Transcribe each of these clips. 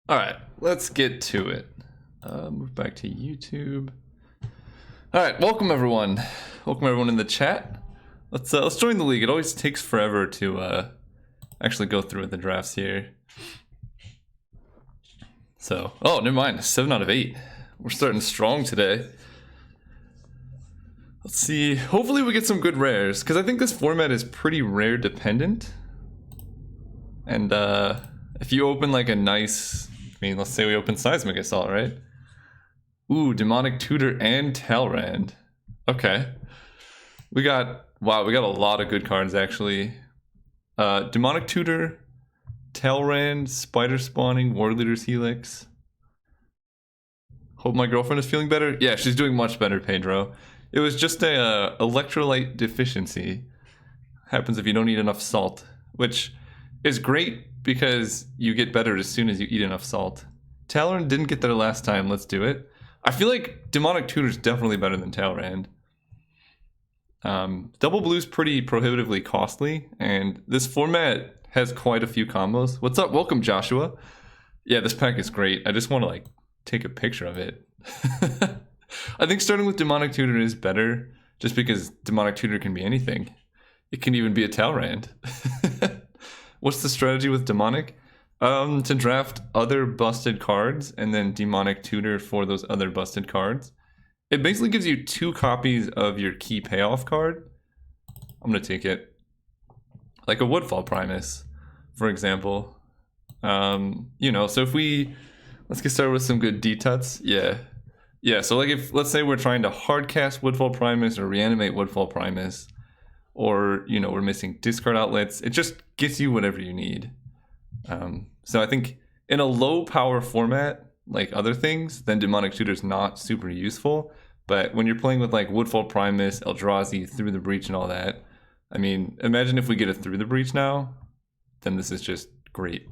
All right, let's get to it. Move back to YouTube. All right, welcome everyone. Welcome everyone in the chat. Let's join the league. It always takes forever to actually go through with the drafts here. So, oh, never mind. 7 out of 8. We're starting strong today. Let's see. Hopefully we get some good rares, because I think this format is pretty rare dependent. And if you open like a nice, let's say we open Seismic Assault, right? Ooh, Demonic Tutor and Talrand. Okay. We got a lot of good cards actually. Demonic Tutor, Talrand, Spider Spawning, War Leader's Helix. Hope my girlfriend is feeling better. Yeah, she's doing much better, Pedro. It was just a electrolyte deficiency. Happens if you don't eat enough salt, which is great because you get better as soon as you eat enough salt. Talrand didn't get there last time. Let's do it. I feel like Demonic Tutor is definitely better than Talrand. Double Blue's pretty prohibitively costly, and this format has quite a few combos. What's up? Welcome, Joshua. Yeah, this pack is great. I just want to like take a picture of it. I think starting with Demonic Tutor is better, just because Demonic Tutor can be anything. It can even be a Talrand. What's the strategy with Demonic? To draft other busted cards and then Demonic Tutor for those other busted cards. It basically gives you 2 copies of your key payoff card. I'm gonna take it. Like a Woodfall Primus, for example. So if let's get started with some good D-Tuts. Yeah, so like if, let's say we're trying to hardcast Woodfall Primus or reanimate Woodfall Primus, or, we're missing discard outlets, it just gets you whatever you need. So I think in a low power format, like other things, then Demonic Tutor is not super useful. But when you're playing with like Woodfall Primus, Eldrazi, Through the Breach and all that, imagine if we get a Through the Breach now, then this is just great.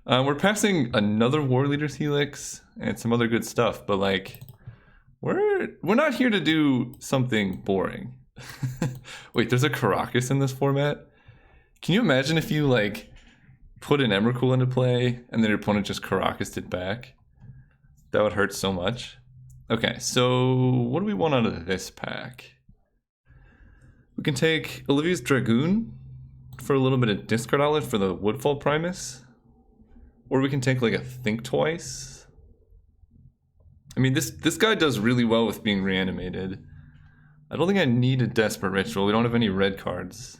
We're passing another War Leader's Helix and some other good stuff, but like, we're not here to do something boring. Wait, there's a Karakas in this format? Can you imagine if you like put an Emrakul into play and then your opponent just Karakas it back? That would hurt so much. Okay, so what do we want out of this pack? We can take Olivia's Dragoon for a little bit of discard outlet for the Woodfall Primus. Or we can take like a Think Twice. This guy does really well with being reanimated. I don't think I need a Desperate Ritual. We don't have any red cards.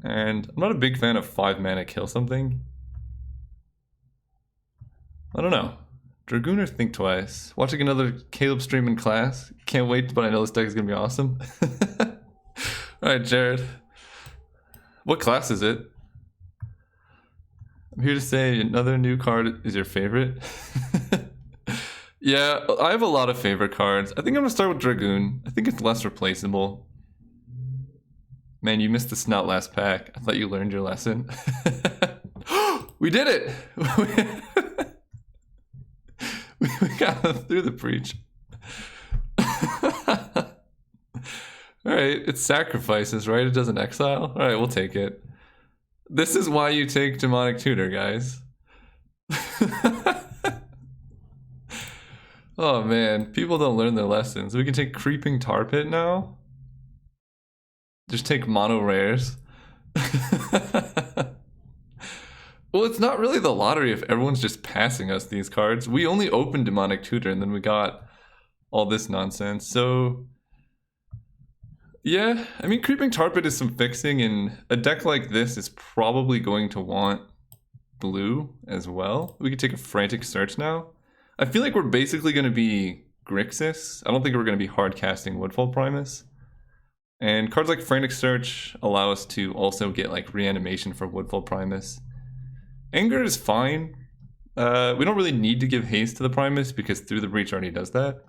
And I'm not a big fan of 5 mana kill something. I don't know. Dragoon or Think Twice. Watching another Caleb stream in class. Can't wait, but I know this deck is going to be awesome. Alright, Jared. What class is it? I'm here to say another new card is your favorite. Yeah, I have a lot of favorite cards. I think I'm going to start with Dragoon. I think it's less replaceable. Man, you missed the Snout last pack. I thought you learned your lesson. We did it! we got Through the Breach. Alright, it's sacrifices, right? It doesn't exile? Alright, we'll take it. This is why you take Demonic Tutor, guys. Oh man, people don't learn their lessons. We can take Creeping Tar Pit now. Just take mono rares. Well, it's not really the lottery if everyone's just passing us these cards. We only opened Demonic Tutor and then we got all this nonsense. So yeah, Creeping Tar Pit is some fixing, and a deck like this is probably going to want blue as well. We could take a Frantic Search now. I feel like we're basically going to be Grixis. I don't think we're going to be hard casting Woodfall Primus. And cards like Frantic Search allow us to also get like reanimation for Woodfall Primus. Anger is fine. We don't really need to give haste to the Primus because Through the Breach already does that.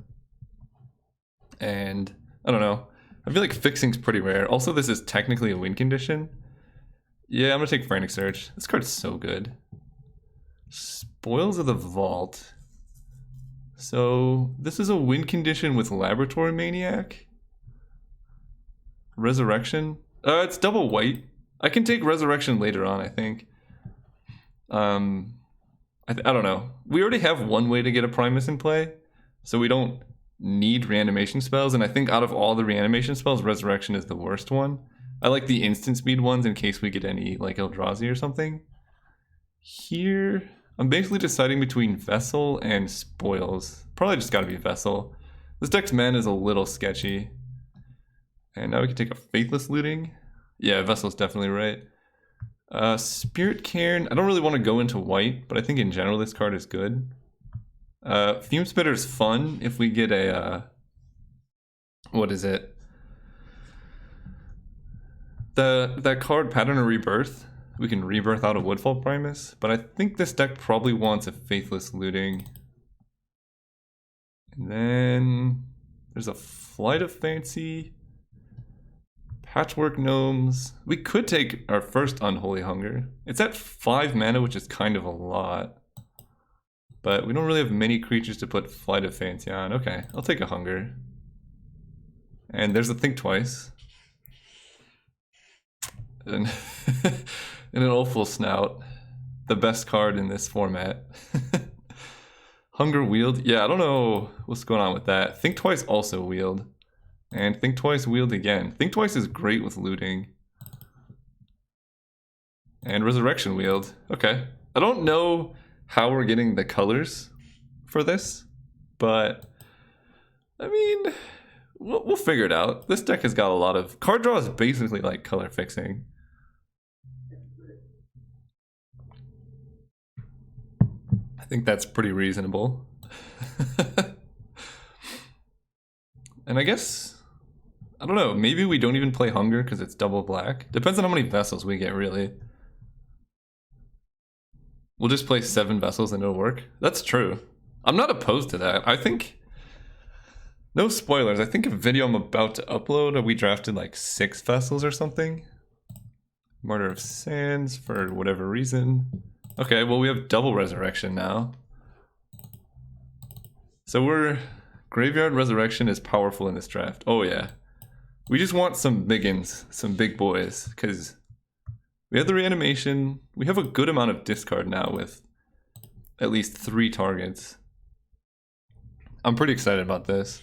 And I don't know. I feel like fixing's pretty rare. Also, this is technically a win condition. Yeah, I'm gonna take Frantic Search. This card's so good. Spoils of the Vault. So this is a win condition with Laboratory Maniac. Resurrection. It's double white. I can take Resurrection later on, I think. I don't know. We already have one way to get a Primus in play, so we don't need reanimation spells, and I think out of all the reanimation spells, Resurrection is the worst one. I like the instant speed ones in case we get any, like Eldrazi or something. Here, I'm basically deciding between Vessel and Spoils. Probably just gotta be Vessel. This deck's mana is a little sketchy. And now we can take a Faithless Looting. Yeah, Vessel's definitely right. Spirit Cairn, I don't really want to go into white, but I think in general this card is good. Fume Spitter is fun if we get a, what is it? That card, Pattern of Rebirth. We can rebirth out a Woodfall Primus, but I think this deck probably wants a Faithless Looting. And then there's a Flight of Fancy, Patchwork Gnomes. We could take our first Unholy Hunger. It's at 5 mana, which is kind of a lot. But we don't really have many creatures to put Flight of Fancy on. Okay, I'll take a Hunger. And there's a Think Twice. And, and an Awful Snout. The best card in this format. Hunger Wield. Yeah, I don't know what's going on with that. Think Twice also Wield. And Think Twice Wield again. Think Twice is great with looting. And Resurrection Wield. Okay. I don't know how we're getting the colors for this, but I mean, we'll figure it out. This deck has got a lot of... Card draw is basically like color fixing. I think that's pretty reasonable. And I guess... I don't know, maybe we don't even play Hunger because it's double black. Depends on how many Vessels we get, really. We'll just play 7 Vessels and it'll work. That's true. I'm not opposed to that. I think... No spoilers. I think a video I'm about to upload, we drafted like 6 Vessels or something. Martyr of Sands for whatever reason. Okay, well we have double Resurrection now. So we're... Graveyard Resurrection is powerful in this draft. Oh yeah. We just want some biggins, some big boys, because we have the reanimation. We have a good amount of discard now with at least 3 targets. I'm pretty excited about this.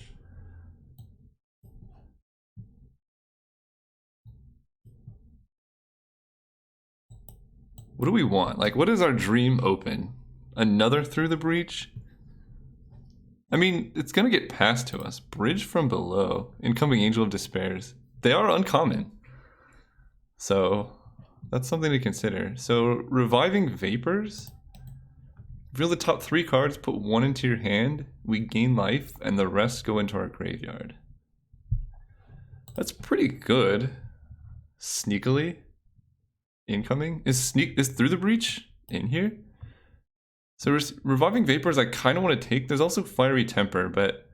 What do we want? Like, what is our dream open? Another Through the Breach? I mean, it's gonna get passed to us. Bridge from Below. Incoming Angel of Despairs. They are uncommon. So, that's something to consider. So, Reviving Vapors. Reveal the top 3 cards, put 1 into your hand. We gain life, and the rest go into our graveyard. That's pretty good. Sneakily. Incoming? Is Through the Breach in here? So Reviving Vapors I kind of want to take. There's also Fiery Temper, but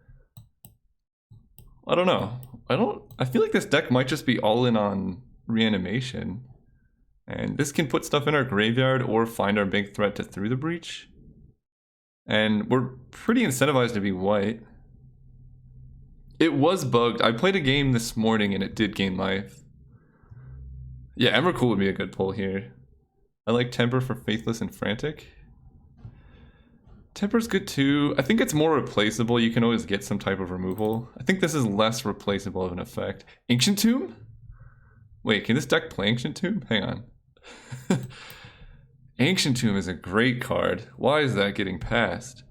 I don't know. I feel like this deck might just be all in on reanimation. And this can put stuff in our graveyard or find our big threat to Through the Breach. And we're pretty incentivized to be white. It was bugged. I played a game this morning and it did gain life. Yeah, Emrakul would be a good pull here. I like Temper for Faithless and Frantic. Temper's good too. I think it's more replaceable. You can always get some type of removal. I think this is less replaceable of an effect. Ancient Tomb? Wait, can this deck play Ancient Tomb? Hang on. Ancient Tomb is a great card. Why is that getting passed?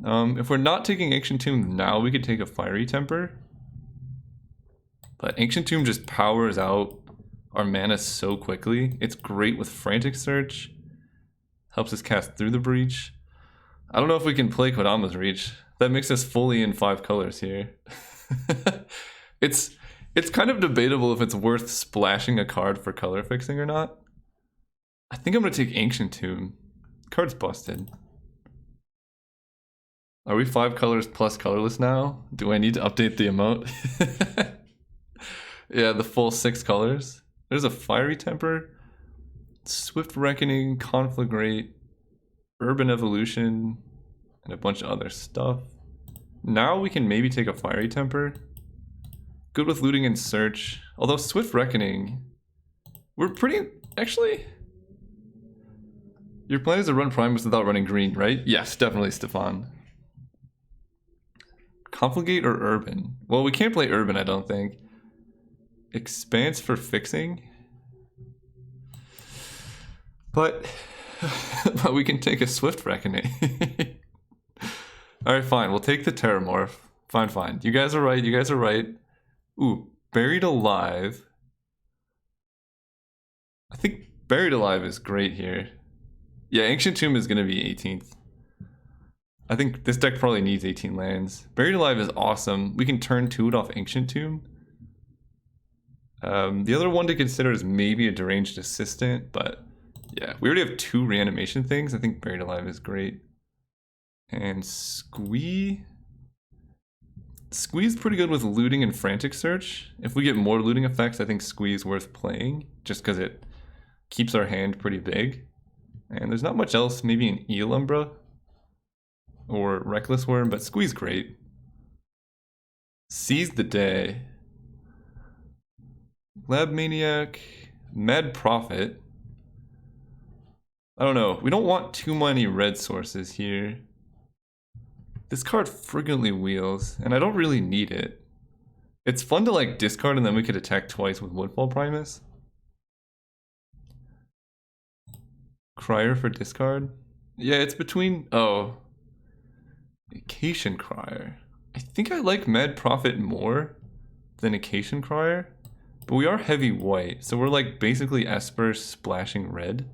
If we're not taking Ancient Tomb now, we could take a Fiery Temper. But Ancient Tomb just powers out our mana so quickly. It's great with Frantic Search. Helps us cast Through the Breach. I don't know if we can play Kodama's Reach. That makes us fully in 5 colors here. It's kind of debatable if it's worth splashing a card for color fixing or not. I think I'm going to take Ancient Tomb. Card's busted. Are we 5 colors plus colorless now? Do I need to update the emote? Yeah, the full 6 colors. There's a Fiery Temper, Swift Reckoning, Conflagrate, Urban Evolution, and a bunch of other stuff. Now we can maybe take a Fiery Temper. Good with looting and search. Although Swift Reckoning, we're pretty... Actually, Your plan is to run Primus without running green, right? Yes, definitely, Stefan. Confligate or Urban? Well, we can't play Urban, I don't think. Expanse for fixing? But we can take a Swift Reckoning. Alright, fine. We'll take the Terramorph. Fine. You guys are right. Ooh, Buried Alive. I think Buried Alive is great here. Yeah, Ancient Tomb is going to be 18th. I think this deck probably needs 18 lands. Buried Alive is awesome. We can turn 2 it off Ancient Tomb. The other one to consider is maybe a Deranged Assistant, but yeah, we already have 2 reanimation things. I think Buried Alive is great. And Squee is pretty good with looting and frantic search. If we get more looting effects, I think Squee is worth playing, just because it keeps our hand pretty big. And there's not much else, maybe an Eelumbra or Reckless Worm, but Squee's great. Seize the Day. Lab Maniac, Mad Prophet. I don't know, we don't want too many red sources here. This card frequently wheels, and I don't really need it. It's fun to like discard and then we could attack twice with Woodfall Primus. Crier for discard? Yeah, it's between... oh. Acacian Crier. I think I like Mad Prophet more than Acacian Crier. But we are heavy white, so we're like basically Esper splashing red.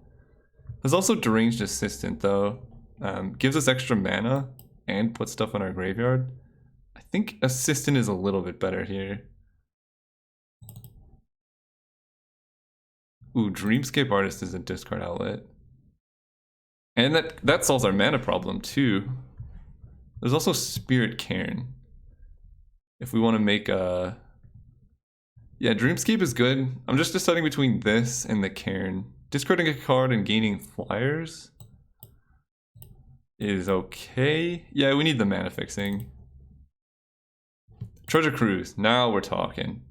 There's also Deranged Assistant though. Gives us extra mana and puts stuff in our graveyard. I think Assistant is a little bit better here. Ooh, Dreamscape Artist is a discard outlet. And that solves our mana problem too. There's also Spirit Cairn. If we want to make a... yeah, Dreamscape is good. I'm just deciding between this and the Cairn. Discarding a card and gaining flyers is okay. Yeah, we need the mana fixing. Treasure Cruise. Now we're talking.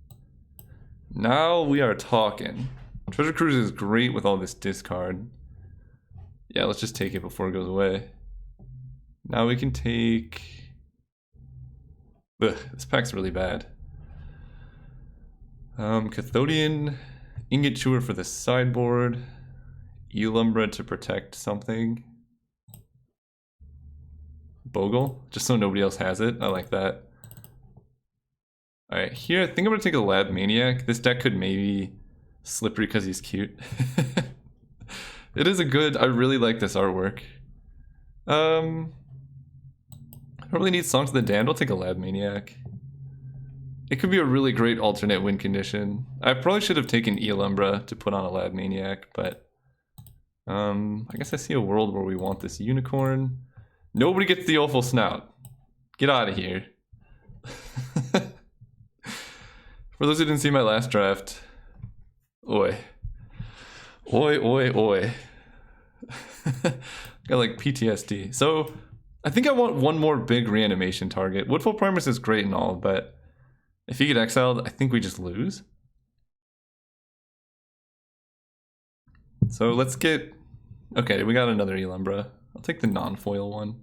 Now we are talking. Treasure Cruise is great with all this discard. Yeah, let's just take it before it goes away. Now we can take... ugh, this pack's really bad. Cathodian, Ingot Chewer for the sideboard, Eelumbra to protect something. Bogle, just so nobody else has it. I like that. Alright, here I think I'm gonna take a Lab Maniac. This deck could maybe Slippery because he's cute. It is a good, I really like this artwork. I don't really need Songs of the Damned, I'll take a Lab Maniac. It could be a really great alternate win condition. I probably should have taken Eelumbra to put on a Lab Maniac, but I guess I see a world where we want this unicorn. Nobody gets the awful snout. Get out of here. For those who didn't see my last draft, oi. Oi. Got like PTSD. So I think I want one more big reanimation target. Woodfall Primus is great and all, but if you get exiled, I think we just lose. So let's get... okay, we got another Eelumbra. I'll take the non-foil one.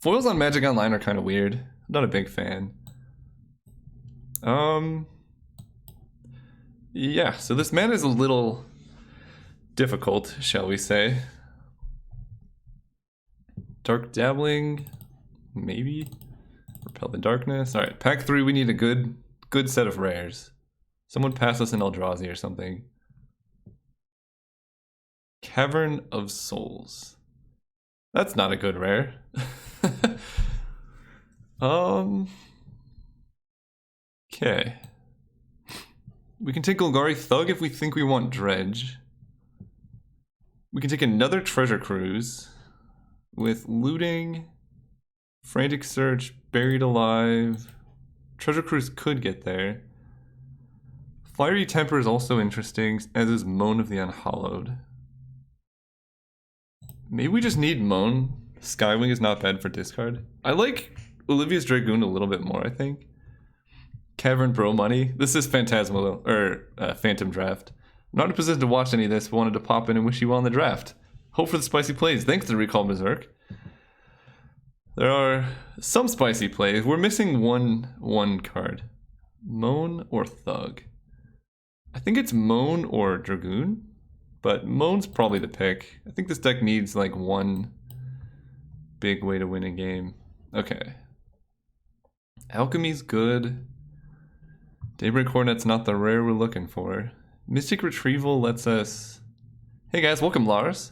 Foils on Magic Online are kind of weird. I'm not a big fan. Yeah, so this mana is a little difficult, shall we say. Dark Dabbling, maybe. Repel the Darkness. Alright, pack 3, we need a good set of rares. Someone pass us an Eldrazi or something. Cavern of Souls. That's not a good rare. Okay. We can take Golgari Thug if we think we want Dredge. We can take another Treasure Cruise with Looting, Frantic Search, Buried Alive. Treasure Cruise could get there. Fiery Temper is also interesting, as is Moan of the Unhallowed. Maybe we just need Moan. Skywing is not bad for discard. I like Olivia's Dragoon a little bit more, I think. Cavern Bro Money. This is Phantom Draft. I'm not in a position to watch any of this, but wanted to pop in and wish you well on the draft. Hope for the spicy plays. Thanks to Recall Berserk. There are some spicy plays. We're missing one card. Moan or Thug? I think it's Moan or Dragoon, but Moan's probably the pick. I think this deck needs like one big way to win a game. Okay. Alchemy's good. Daybreak Hornet's not the rare we're looking for. Mystic Retrieval lets us... Hey guys, welcome Lars.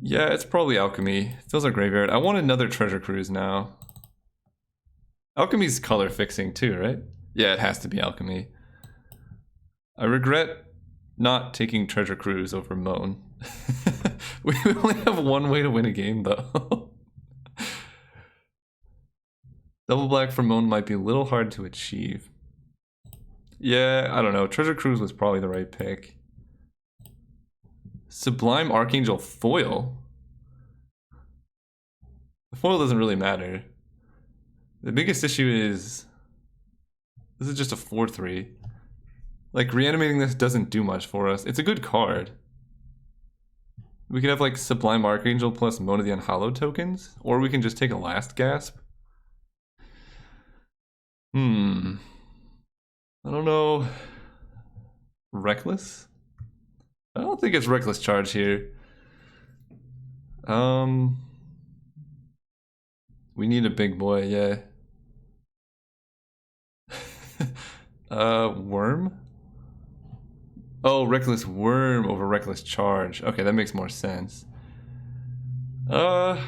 Yeah, it's probably Alchemy. Fills our graveyard. I want another Treasure Cruise now. Alchemy's color fixing too, right? Yeah, it has to be Alchemy. I regret not taking Treasure Cruise over Moan. We only have one way to win a game though. Double black for Moan might be a little hard to achieve. Yeah, I don't know. Treasure Cruise was probably the right pick. Sublime Archangel foil? The foil doesn't really matter. The biggest issue is... This is just a 4/3. Like, reanimating this doesn't do much for us. It's a good card. We could have, like, Sublime Archangel plus Moan of the Unhallowed tokens. Or we can just take a Last Gasp. I don't know. Reckless? I don't think it's Reckless Charge here. We need a big boy, yeah. Worm? Oh, Reckless Worm over Reckless Charge. Okay, that makes more sense. I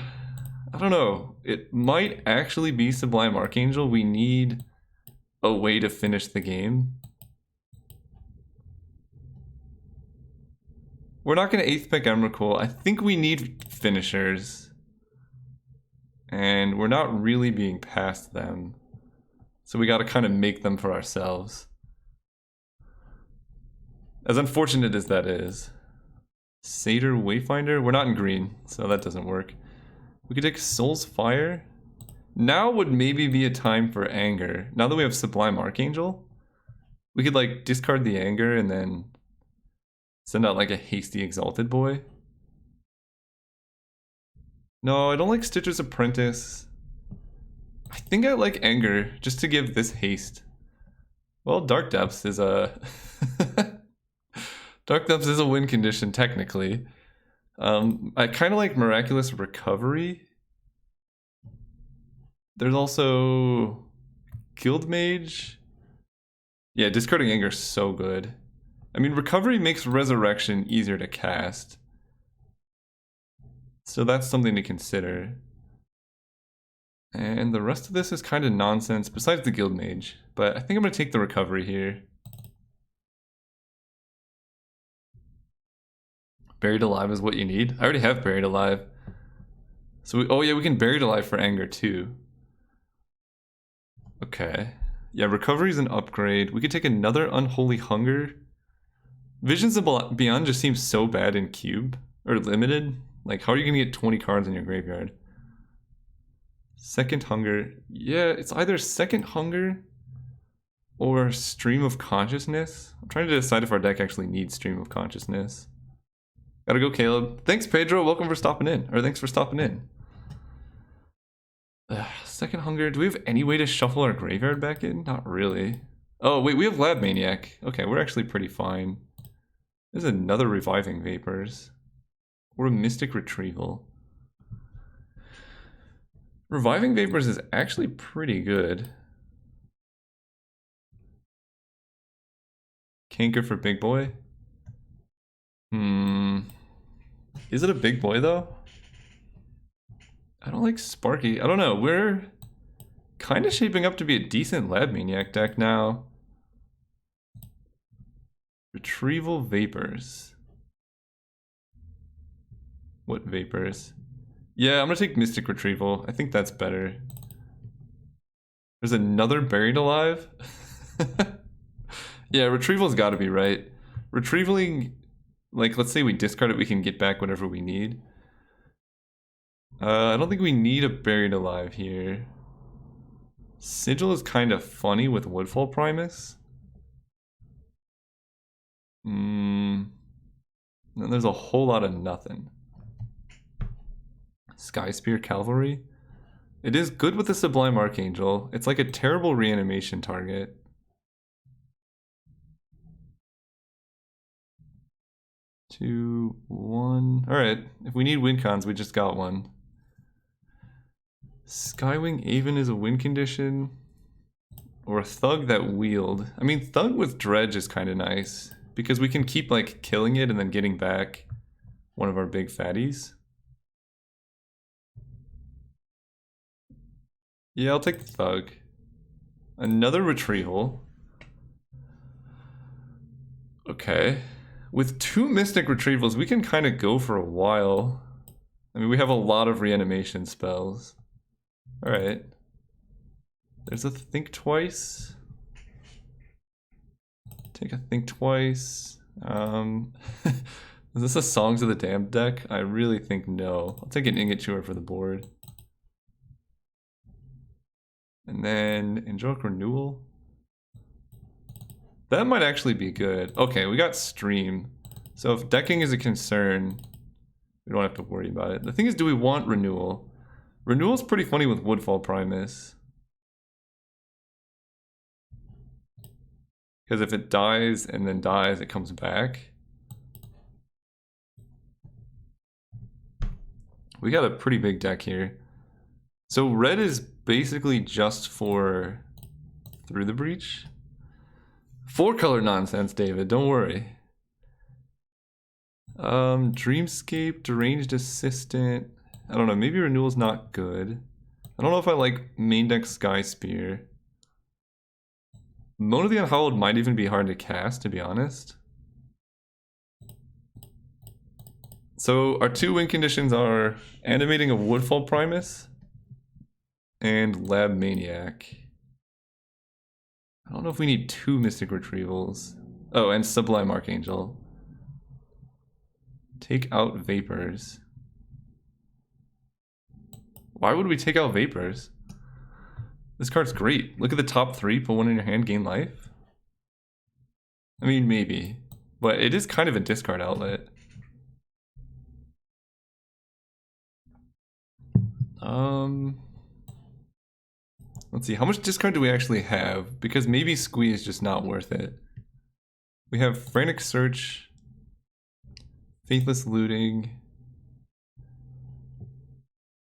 don't know. It might actually be Sublime Archangel. We need a way to finish the game. We're not going to 8th pick Emrakul. I think we need finishers. And we're not really being past them. So we got to kind of make them for ourselves. As unfortunate as that is. Satyr Wayfinder? We're not in green, so that doesn't work. We could take Soul's Fire. Now would maybe be a time for Anger. Now that we have Sublime Archangel, we could like discard the Anger and then send out like a hasty Exalted Boy. No, I don't like Stitcher's Apprentice. I think I like Anger just to give this haste. Well, Dark Depths is a... Dark Depths is a win condition technically. I kind of like Miraculous Recovery. There's also Guild Mage. Yeah, discarding Anger is so good. I mean, Recovery makes Resurrection easier to cast. So that's something to consider. And the rest of this is kind of nonsense besides the Guild Mage. But I think I'm going to take the Recovery here. Buried Alive is what you need. I already have Buried Alive. So oh yeah, we can Buried Alive for Anger too. Okay. Yeah, Recovery is an upgrade. We could take another Unholy Hunger. Visions of Beyond just seems so bad in Cube. Or Limited. Like, how are you going to get 20 cards in your graveyard? Second Hunger. Yeah, it's either Second Hunger or Stream of Consciousness. I'm trying to decide if our deck actually needs Stream of Consciousness. Gotta go, Caleb. Thanks, Pedro. Welcome for stopping in. Or thanks for stopping in. Second Hunger. Do we have any way to shuffle our graveyard back in? Not really. Oh, wait. We have Lab Maniac. Okay, we're actually pretty fine. There's another Reviving Vapors. Or a Mystic Retrieval. Reviving Vapors is actually pretty good. Canker for Big Boy. Is it a big boy though? I don't like Sparky. I don't know. We're kind of shaping up to be a decent Lab Maniac deck now. Retrieval Vapors. What Vapors? Yeah, I'm gonna take Mystic Retrieval. I think that's better. There's another Buried Alive? Yeah, Retrieval's gotta be right. Retrievaling... Like, let's say we discard it, we can get back whatever we need. I don't think we need a Buried Alive here. Sigil is kind of funny with Woodfall Primus. And then there's a whole lot of nothing. Sky Spear Cavalry. It is good with the Sublime Archangel. It's like a terrible reanimation target. Two, one. Alright, if we need win cons, we just got one. Skywing Aven is a win condition. Or a Thug that wield. I mean, Thug with Dredge is kind of nice. Because we can keep, like, killing it and then getting back one of our big fatties. Yeah, I'll take the Thug. Another Retrieval. Okay. With 2 Mystic Retrievals, we can kind of go for a while. I mean, we have a lot of reanimation spells. Alright. There's a Think Twice. Take a Think Twice. Is this a Songs of the Damned deck? I really think no. I'll take an Ingot Chewer for the board. And then Angelic Renewal. That might actually be good. Okay, we got Stream. So if decking is a concern, we don't have to worry about it. The thing is, do we want Renewal? Renewal's pretty funny with Woodfall Primus. Because if it dies and then dies, it comes back. We got a pretty big deck here. So red is basically just for Through the Breach. 4-color nonsense, David, don't worry. Dreamscape, Deranged Assistant. I don't know, maybe Renewal's not good. I don't know if I like main deck Sky Spear. Moan of the Unhallowed might even be hard to cast, to be honest. So our 2 win conditions are Animating a Woodfall Primus and Lab Maniac. I don't know if we need 2 Mystic Retrievals. Oh, and Sublime Archangel. Take out Vapors. Why would we take out Vapors? This card's great. Look at the top 3, put 1 in your hand, gain life. I mean, maybe. But it is kind of a discard outlet. Let's see, how much discard do we actually have? Because maybe Squeeze is just not worth it. We have Frantic Search, Faithless Looting.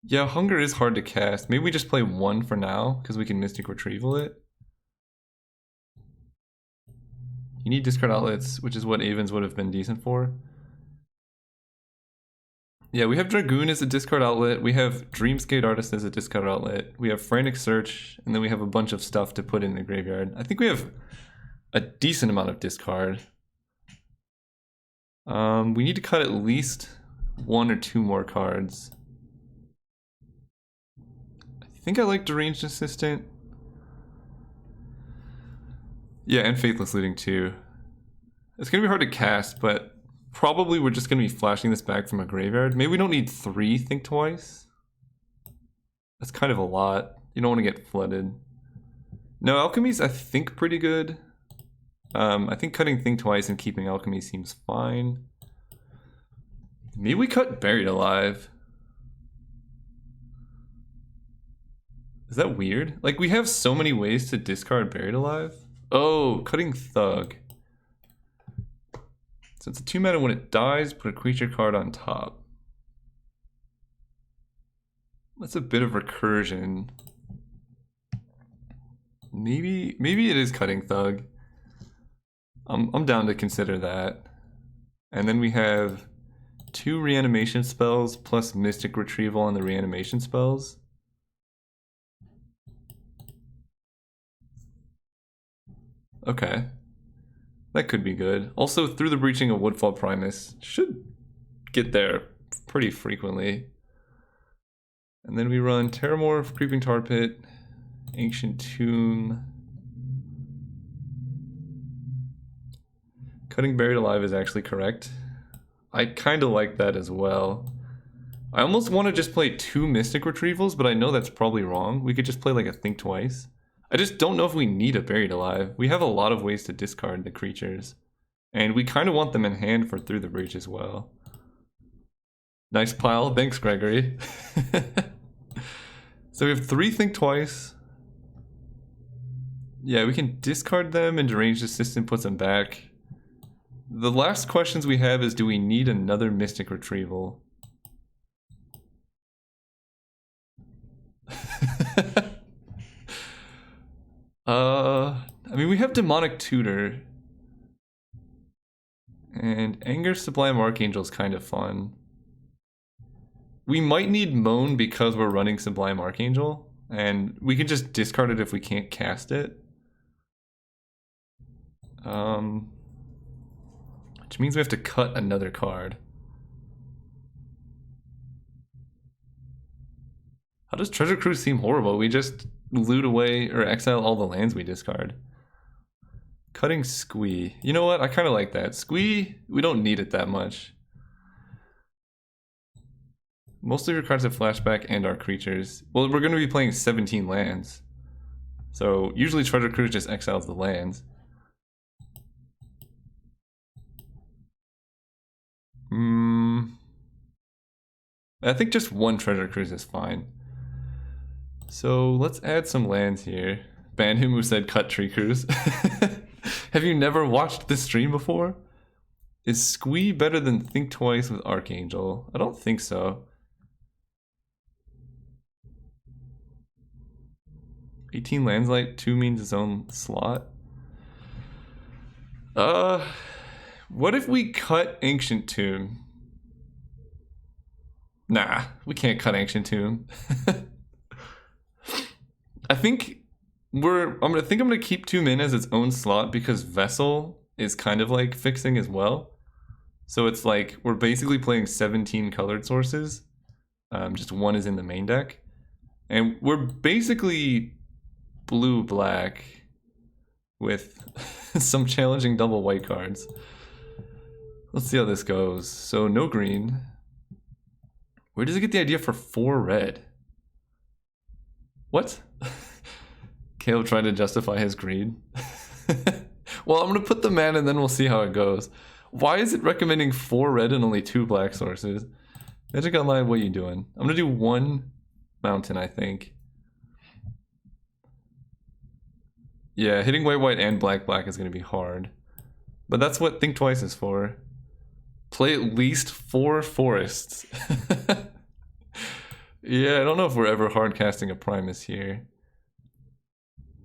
Yeah, Hunger is hard to cast. Maybe we just play 1 for now, because we can Mystic Retrieval it. You need discard outlets, which is what Avens would have been decent for. Yeah, we have Dragoon as a discard outlet, we have Dreamscape Artist as a discard outlet, we have Frantic Search, and then we have a bunch of stuff to put in the graveyard. I think we have a decent amount of discard. We need to cut at least 1 or 2 more cards. I think I like Deranged Assistant. Yeah, and Faithless Looting too. It's gonna be hard to cast, but probably we're just gonna be flashing this back from a graveyard. Maybe we don't need 3 Think Twice. That's kind of a lot. You don't want to get flooded. No, Alchemy's I think pretty good. I think cutting Think Twice and keeping Alchemy seems fine. Maybe we cut Buried Alive. Is that weird? Like, we have so many ways to discard Buried Alive. Oh, cutting Thug. So it's a 2-mana when it dies, put a creature card on top. That's a bit of recursion. Maybe it is cutting Thug. I'm down to consider that. And then we have 2 reanimation spells plus Mystic Retrieval on the reanimation spells. Okay. That could be good. Also, Through the Breaching of Woodfall Primus should get there pretty frequently. And then we run Terramorph, Creeping Tar Pit, Ancient Tomb. Cutting Buried Alive is actually correct. I kind of like that as well. I almost want to just play 2 Mystic Retrievals, but I know that's probably wrong. We could just play like a Think Twice. I just don't know if we need a Buried Alive. We have a lot of ways to discard the creatures. And we kind of want them in hand for Through the Breach as well. Nice pile. Thanks, Gregory. So we have 3 Think Twice. Yeah, we can discard them and Deranged Assistant puts them back. The last questions we have is, do we need another Mystic Retrieval? I mean, we have Demonic Tutor. And Anger Sublime Archangel is kind of fun. We might need Moan because we're running Sublime Archangel. And we can just discard it if we can't cast it. Which means we have to cut another card. How does Treasure Cruise seem horrible? We just loot away or exile all the lands we discard. Cutting Squee. You know what? I kind of like that. Squee, we don't need it that much. Most of your cards have flashback and our creatures. Well, we're going to be playing 17 lands. So usually Treasure Cruise just exiles the lands. I think just 1 Treasure Cruise is fine. So let's add some lands here. Banhumu said cut Tree Cruise. Have you never watched this stream before? Is Squee better than Think Twice with Archangel? I don't think so. 18 lands light, 2 means its own slot. What if we cut Ancient Tomb? Nah, we can't cut Ancient Tomb. I think I'm gonna keep Tomb in as its own slot because Vessel is kind of like fixing as well. So it's like we're basically playing 17 colored sources. Just 1 is in the main deck. And we're basically blue-black with some challenging double white cards. Let's see how this goes. So no green. Where does it get the idea for 4 red? What? Caleb trying to justify his greed. Well, I'm going to put the mana and then we'll see how it goes. Why is it recommending 4 red and only 2 black sources? Magic Online, what are you doing? I'm going to do 1 mountain, I think. Yeah, hitting white, white, and black, black is going to be hard. But that's what Think Twice is for. Play at least 4 forests. Yeah, I don't know if we're ever hard casting a Primus here.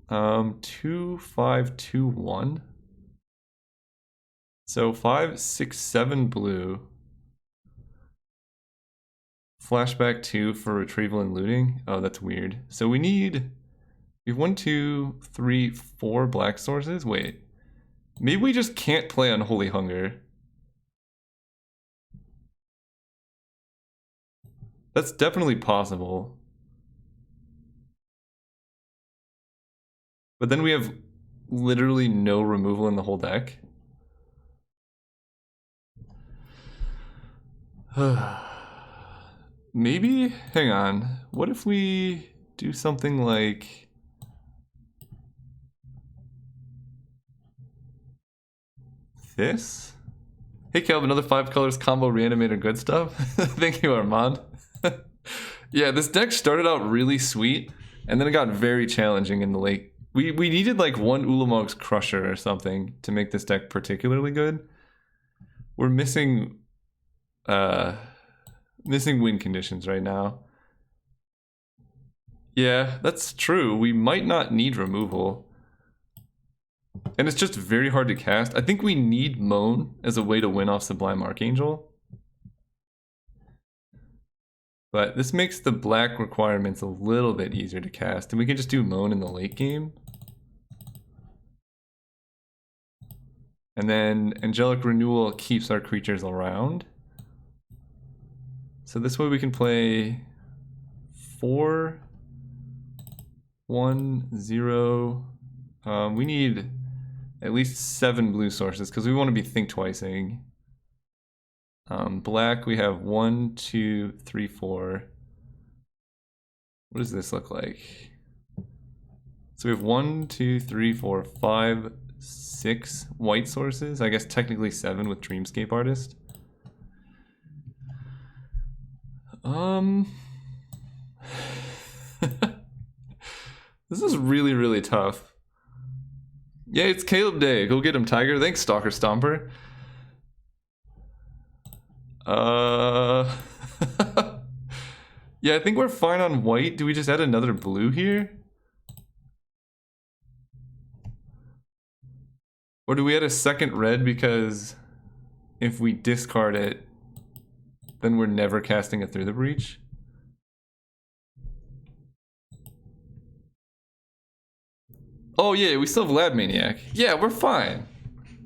2, 5, 2, 1. So 5, 6, 7 blue. Flashback 2 for retrieval and looting. Oh, that's weird. So we have 1, 2, 3, 4 black sources. Wait, maybe we just can't play Unholy Hunger. That's definitely possible. But then we have literally no removal in the whole deck. Maybe, hang on. What if we do something like this? Hey Caleb, another 5 colors combo reanimator, good stuff. Thank you, Armand. Yeah, this deck started out really sweet, and then it got very challenging in the late. We needed like 1 Ulamog's Crusher or something to make this deck particularly good. We're missing win conditions right now. Yeah, that's true. We might not need removal. And it's just very hard to cast. I think we need Moan as a way to win off Sublime Archangel. But this makes the black requirements a little bit easier to cast. And we can just do Moan in the late game. And then Angelic Renewal keeps our creatures around. So this way we can play 4, 1, 0. We need at least 7 blue sources because we want to be Think Twicing. Black, we have 1, 2, 3, 4. What does this look like? So we have 1, 2, 3, 4, 5, 6 white sources. I guess technically 7 with Dreamscape Artist. This is really, really tough. Yeah, it's Caleb Day. Go get him, Tiger. Thanks, Stalker Stomper. Yeah, I think we're fine on white. Do we just add another blue here? Or do we add a second red because if we discard it, then we're never casting it through the breach? Oh yeah, we still have Lab Maniac. Yeah, we're fine.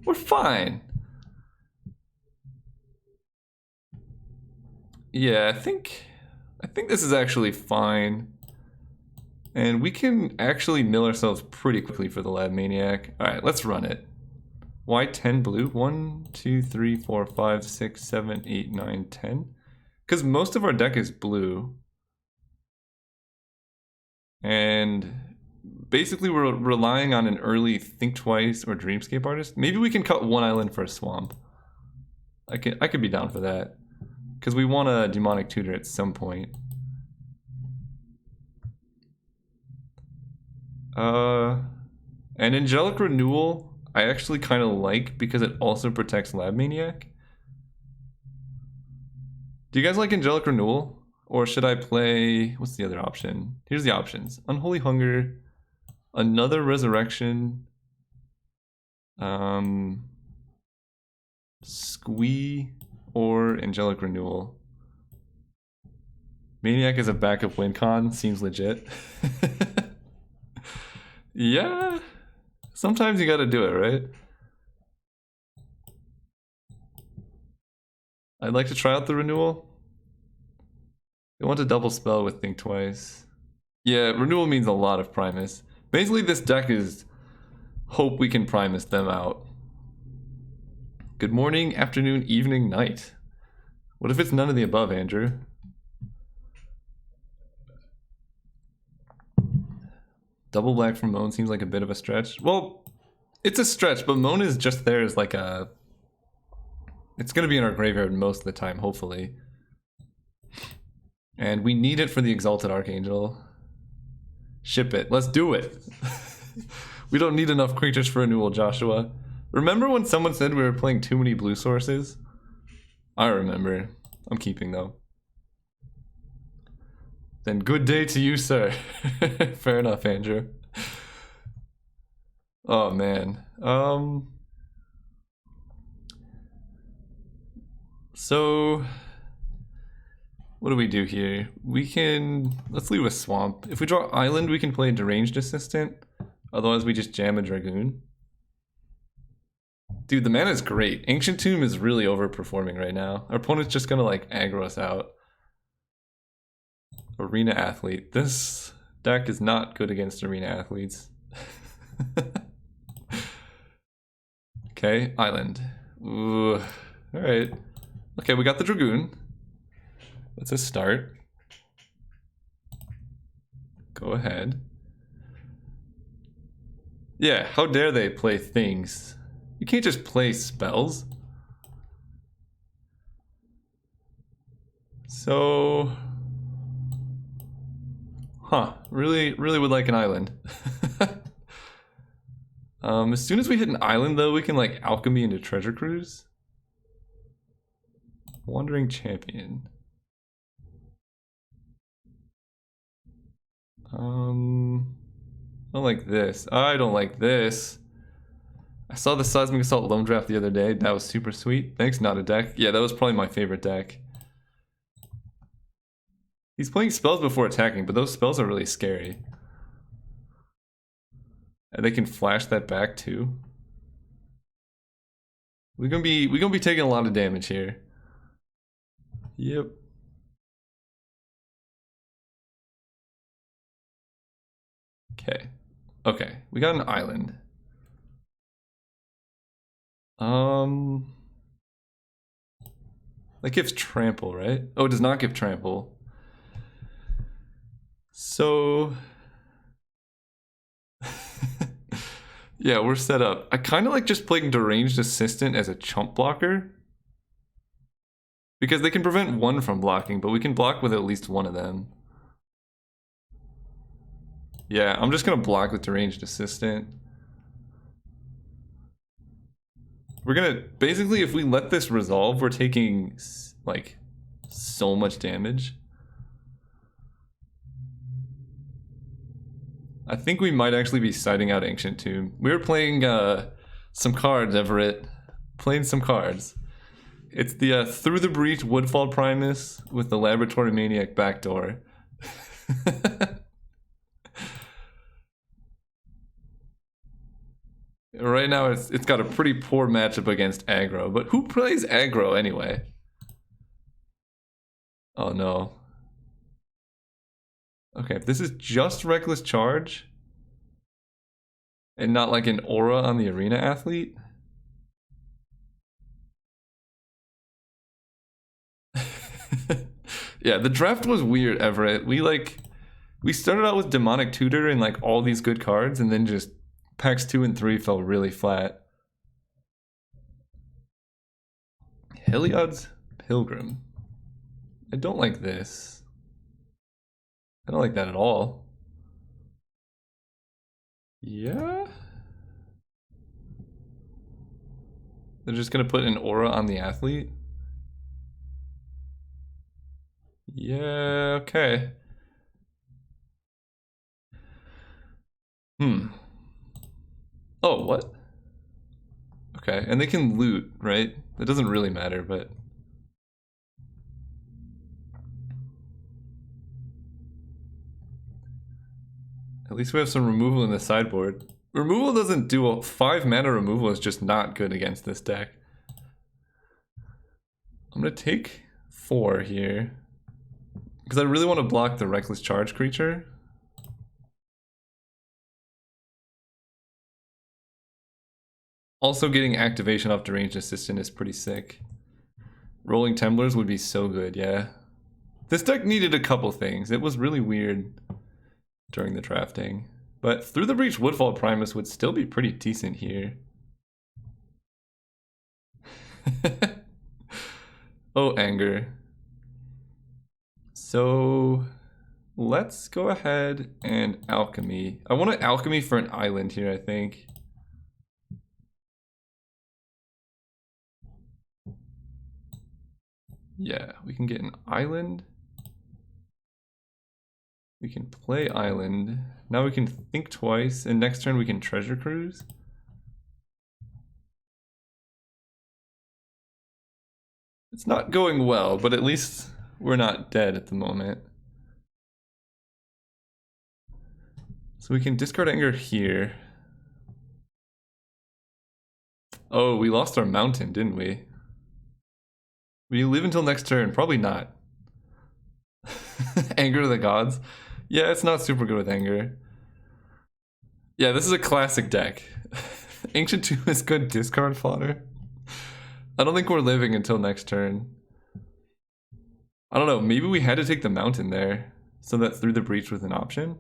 We're fine. Yeah, I think this is actually fine. And we can actually mill ourselves pretty quickly for the Lab Maniac. Alright, let's run it. Why 10 blue? 1, 2, 3, 4, 5, 6, 7, 8, 9, 10. Because most of our deck is blue. And basically we're relying on an early Think Twice or Dreamscape Artist. Maybe we can cut one island for a swamp. I could be down for that. Because we want a Demonic Tutor at some point. And Angelic Renewal, I actually kind of like because it also protects Lab Maniac. Do you guys like Angelic Renewal? Or should I play... What's the other option? Here's the options. Unholy Hunger, another Resurrection, Squee, or Angelic Renewal. Maniac as a backup win con seems legit. Yeah, sometimes you gotta do it, right? I'd like to try out the renewal. I want to double spell with Think Twice. Yeah, renewal means a lot of Primus. Basically, this deck is hope we can Primus them out. Good morning, afternoon, evening, night. What if it's none of the above, Andrew? Double black from Moan seems like a bit of a stretch. Well, it's a stretch, but Moan is just there as like a... It's going to be in our graveyard most of the time, hopefully. And we need it for the Exalted Archangel. Ship it. Let's do it. We don't need enough creatures for renewal, Joshua. Remember when someone said we were playing too many blue sources? I remember. I'm keeping though. Then good day to you, sir. Fair enough, Andrew. Oh man. So what do we do here? We can... Let's leave a swamp. If we draw island, we can play Deranged Assistant. Otherwise, we just jam a Dragoon. Dude, the mana is great. Ancient Tomb is really overperforming right now. Our opponent's just gonna like aggro us out. Arena Athlete. This deck is not good against Arena Athletes. Okay, island. Ooh. Alright. Okay, we got the Dragoon. That's a start. Go ahead. Yeah, how dare they play things? You can't just play spells. So... Huh, really would like an island. As soon as we hit an island though, we can like alchemy into Treasure Cruise. Wandering Champion. I don't like this. I don't like this. I saw the Seismic Assault Loam Draft the other day. That was super sweet. Thanks, Not a Deck. Yeah, that was probably my favorite deck. He's playing spells before attacking, but those spells are really scary. And they can flash that back too. We're gonna be taking a lot of damage here. Yep. Okay. Okay, we got an island. That gives trample, right? Oh, it does not give trample. So Yeah, we're set up. I kind of like just playing Deranged Assistant as a chump blocker. Because they can prevent one from blocking, but we can block with at least one of them. Yeah, I'm just gonna block with Deranged Assistant. We're gonna, basically if we let this resolve, we're taking like so much damage. I think we might actually be siding out Ancient Tomb. We were playing some cards, Everett. Playing some cards. It's the Through the Breach Woodfall Primus with the Laboratory Maniac backdoor. Right now it's got a pretty poor matchup against aggro, but who plays aggro anyway? Oh no. Okay, if this is just Reckless Charge and not like an aura on the Arena Athlete. Yeah, the draft was weird, Everett. We started out with Demonic Tutor and like all these good cards, and then just packs 2 and 3 fell really flat. Heliod's Pilgrim. I don't like this. I don't like that at all. Yeah? They're just gonna put an aura on the athlete? Yeah, okay. Oh, what? Okay, and they can loot, right? It doesn't really matter, but... At least we have some removal in the sideboard. Removal doesn't do a 5 mana removal is just not good against this deck. I'm gonna take 4 here. Because I really want to block the Reckless Charge creature. Also getting activation off Deranged Assistant is pretty sick. Rolling Temblers would be so good, yeah. This deck needed a couple things. It was really weird during the drafting. But Through the Breach Woodfall Primus would still be pretty decent here. Oh, anger. So let's go ahead and alchemy. I want to alchemy for an island here, I think. Yeah, we can get an island. We can play island. Now we can think twice, and next turn we can treasure cruise. It's not going well, but at least we're not dead at the moment. So we can discard anger here. Oh, we lost our mountain, didn't we? Will you live until next turn? Probably not. Anger of the Gods. Yeah, it's not super good with anger. Yeah, this is a classic deck. Ancient Tomb is good discard fodder. I don't think we're living until next turn. I don't know, maybe we had to take the mountain there so that Through the Breach was an option.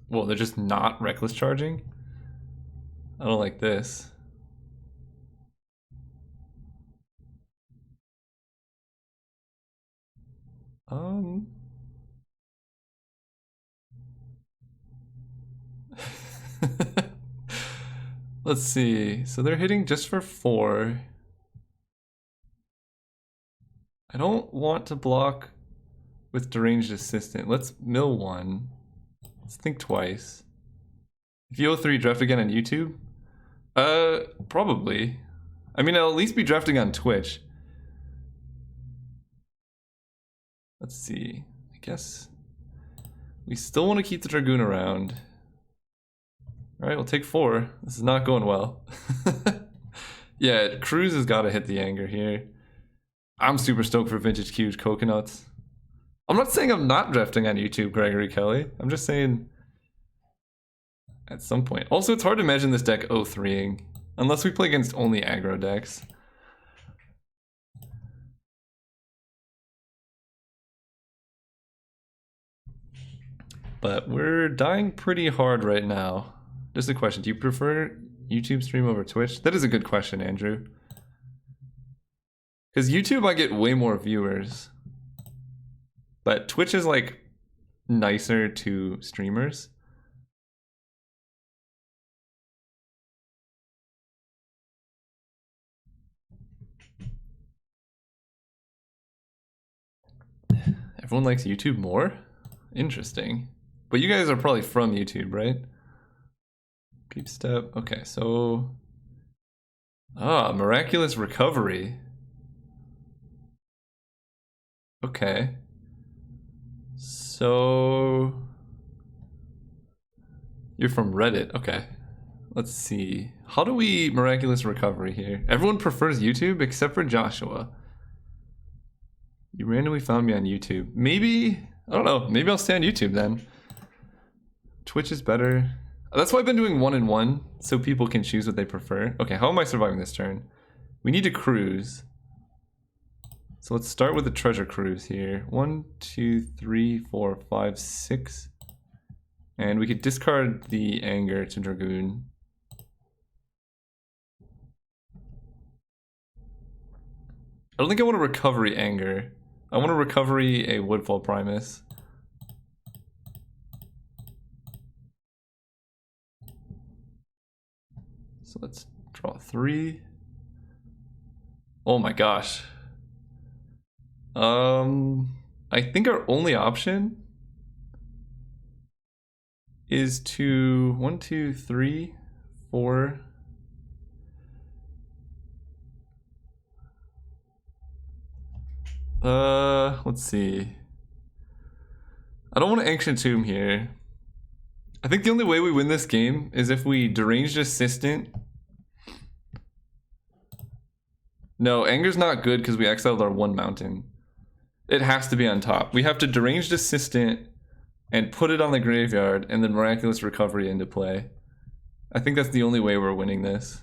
Well, they're just not reckless charging. I don't like this. Let's see. So they're hitting just for 4. I don't want to block with Deranged Assistant. Let's mill 1. Let's think twice. If you 03 draft again on YouTube? Probably. I mean, I'll at least be drafting on Twitch. Let's see. I guess we still want to keep the Dragoon around. Alright, we'll take 4. This is not going well. Yeah, Cruz has got to hit the anger here. I'm super stoked for Vintage Q's Coconuts. I'm not saying I'm not drafting on YouTube, Gregory Kelly. I'm just saying at some point. Also, it's hard to imagine this deck 0-3ing unless we play against only aggro decks. But we're dying pretty hard right now. Just a question, do you prefer YouTube stream over Twitch? That is a good question, Andrew. Because YouTube, I get way more viewers. But Twitch is like nicer to streamers. Everyone likes YouTube more? Interesting. But you guys are probably from YouTube, right? Peep step. Okay, so... Ah, miraculous recovery. Okay. So... You're from Reddit. Okay. Let's see. How do we miraculous recovery here? Everyone prefers YouTube except for Joshua. You randomly found me on YouTube. Maybe... I don't know. Maybe I'll stay on YouTube then. Twitch is better. That's why I've been doing 1-in-1, so people can choose what they prefer. Okay, how am I surviving this turn? We need to cruise. So let's start with the treasure cruise here. 1, 2, 3, 4, 5, 6. And we could discard the anger to Dragoon. I don't think I want a recovery anger. I want a recovery a Woodfall Primus. So let's draw 3. Oh my gosh. I think our only option is to 1, 2, 3, 4. Let's see. I don't want an Ancient Tomb here. I think the only way we win this game is if we Deranged Assistant. No, Anger's not good because we exiled our 1 mountain. It has to be on top. We have to Deranged Assistant and put it on the graveyard and then Miraculous Recovery into play. I think that's the only way we're winning this.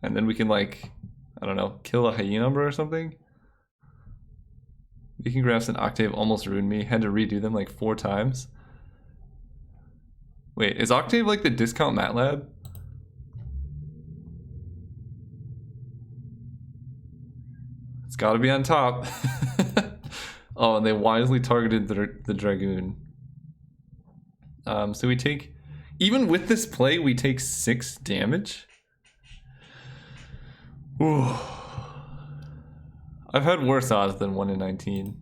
And then we can, like, I don't know, kill a Hyena or something. Beacon Graphs and Octave almost ruined me. Had to redo them like 4 times. Wait, is Octave like the discount MATLAB? It's gotta be on top. Oh, and they wisely targeted the Dragoon. So we take, even with this play, we take 6 damage. Ooh. I've had worse odds than 1 in 19.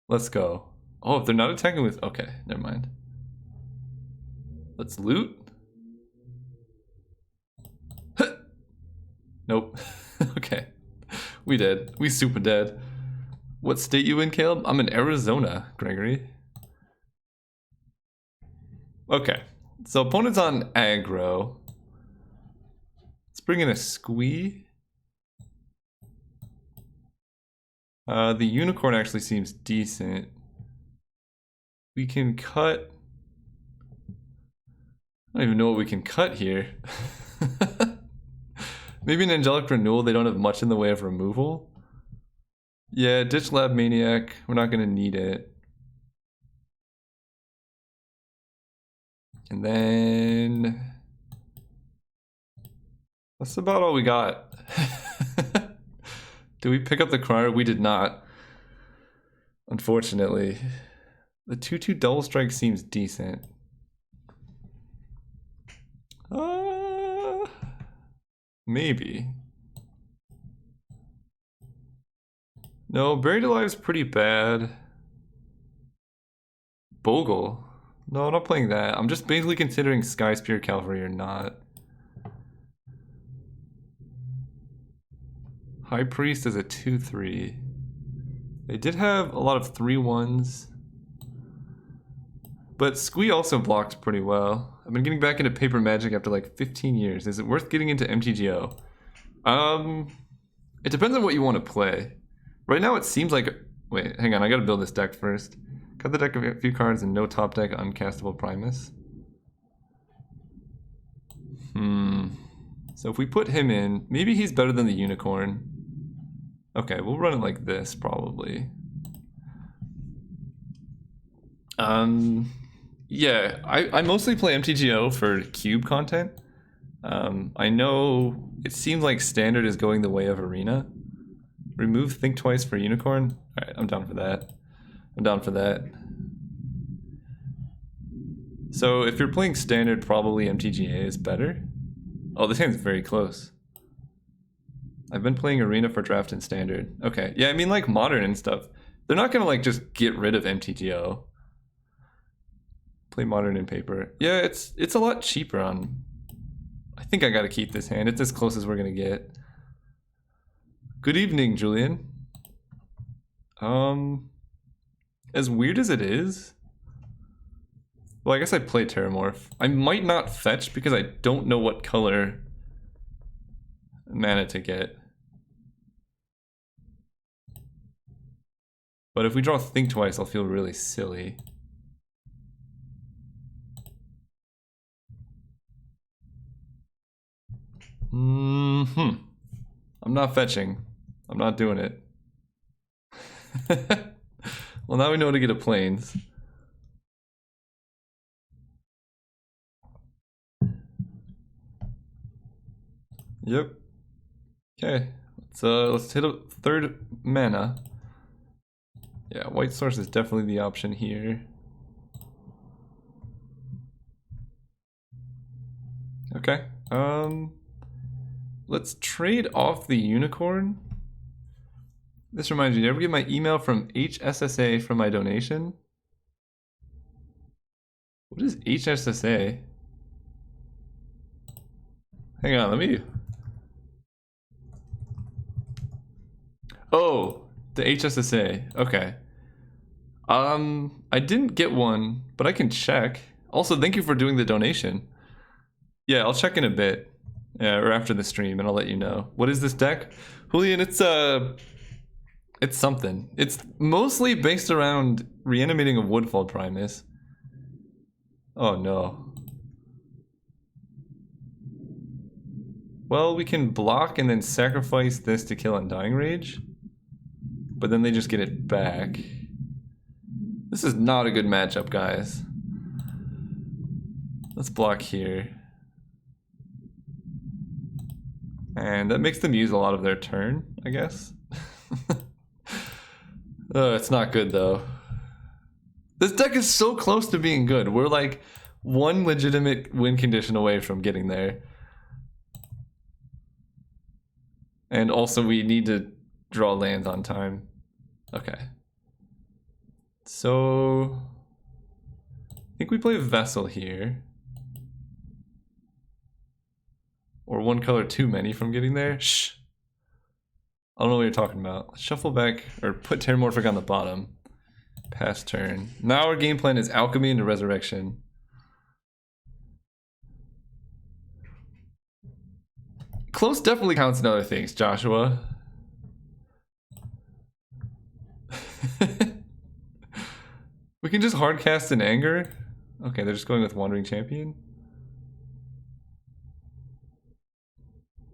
Let's go. Oh, if they're not attacking with... Okay, never mind. Let's loot. Nope. Okay. We dead. We super dead. What state you in, Caleb? I'm in Arizona, Gregory. Okay. So opponent's on aggro. Let's bring in a Squee. The Unicorn actually seems decent. We can cut... I don't even know what we can cut here. Maybe an Angelic Renewal, they don't have much in the way of removal. Yeah, Ditch Lab Maniac, we're not gonna need it. And then... that's about all we got. Did we pick up the Crier? We did not. Unfortunately. The 2/2 double strike seems decent. Maybe. No, Buried Alive is pretty bad. Bogle. No, I'm not playing that. I'm just basically considering Sky Spear Cavalry or not. High Priest is a 2/3. They did have a lot of 3/1s. But Squee also blocked pretty well. I've been getting back into Paper Magic after like 15 years. Is it worth getting into MTGO? It depends on what you want to play. Right now it seems like... Wait, hang on. I gotta build this deck first. Cut the deck of a few cards and no top deck uncastable Primus. So if we put him in, maybe he's better than the Unicorn. Okay, we'll run it like this probably. Yeah, I mostly play MTGO for cube content. I know it seems like standard is going the way of arena. Remove Think Twice for Unicorn. All right, I'm down for that. I'm down for that. So if you're playing standard, probably MTGA is better. Oh, this hand's very close. I've been playing arena for draft and standard. Okay, yeah, I mean like modern and stuff. They're not gonna like just get rid of MTGO. Play modern in paper. Yeah, it's a lot cheaper on. I think I gotta keep this hand. It's as close as we're gonna get. Good evening, Julian. As weird as it is. Well, I guess I play Terramorph. I might not fetch because I don't know what color mana to get. But if we draw Think Twice, I'll feel really silly. I'm not fetching. I'm not doing it. Well, now we know to get a Plains. Yep. Okay. Let's hit a third mana. Yeah, white source is definitely the option here. Okay. Let's trade off the Unicorn. This reminds me, did you ever get my email from HSSA for my donation? What is HSSA? Hang on, let me... Oh, the HSSA, okay. I didn't get one, but I can check. Also, thank you for doing the donation. Yeah, I'll check in a bit. Or after the stream, and I'll let you know. What is this deck? Julian, it's something. It's mostly based around reanimating a Woodfall Primus. Oh no. Well, we can block and then sacrifice this to kill Undying Rage. But then they just get it back. This is not a good matchup, guys. Let's block here. And that makes them use a lot of their turn, I guess. It's not good, though. This deck is so close to being good. We're like one legitimate win condition away from getting there. And also we need to draw lands on time. Okay. So I think we play Vessel here. Or one color too many from getting there. Shh. I don't know what you're talking about. Let's shuffle back or put Terramorphic on the bottom. Pass turn. Now our game plan is Alchemy into Resurrection. Close definitely counts in other things, Joshua. We can just hard cast in anger. Okay, they're just going with Wandering Champion.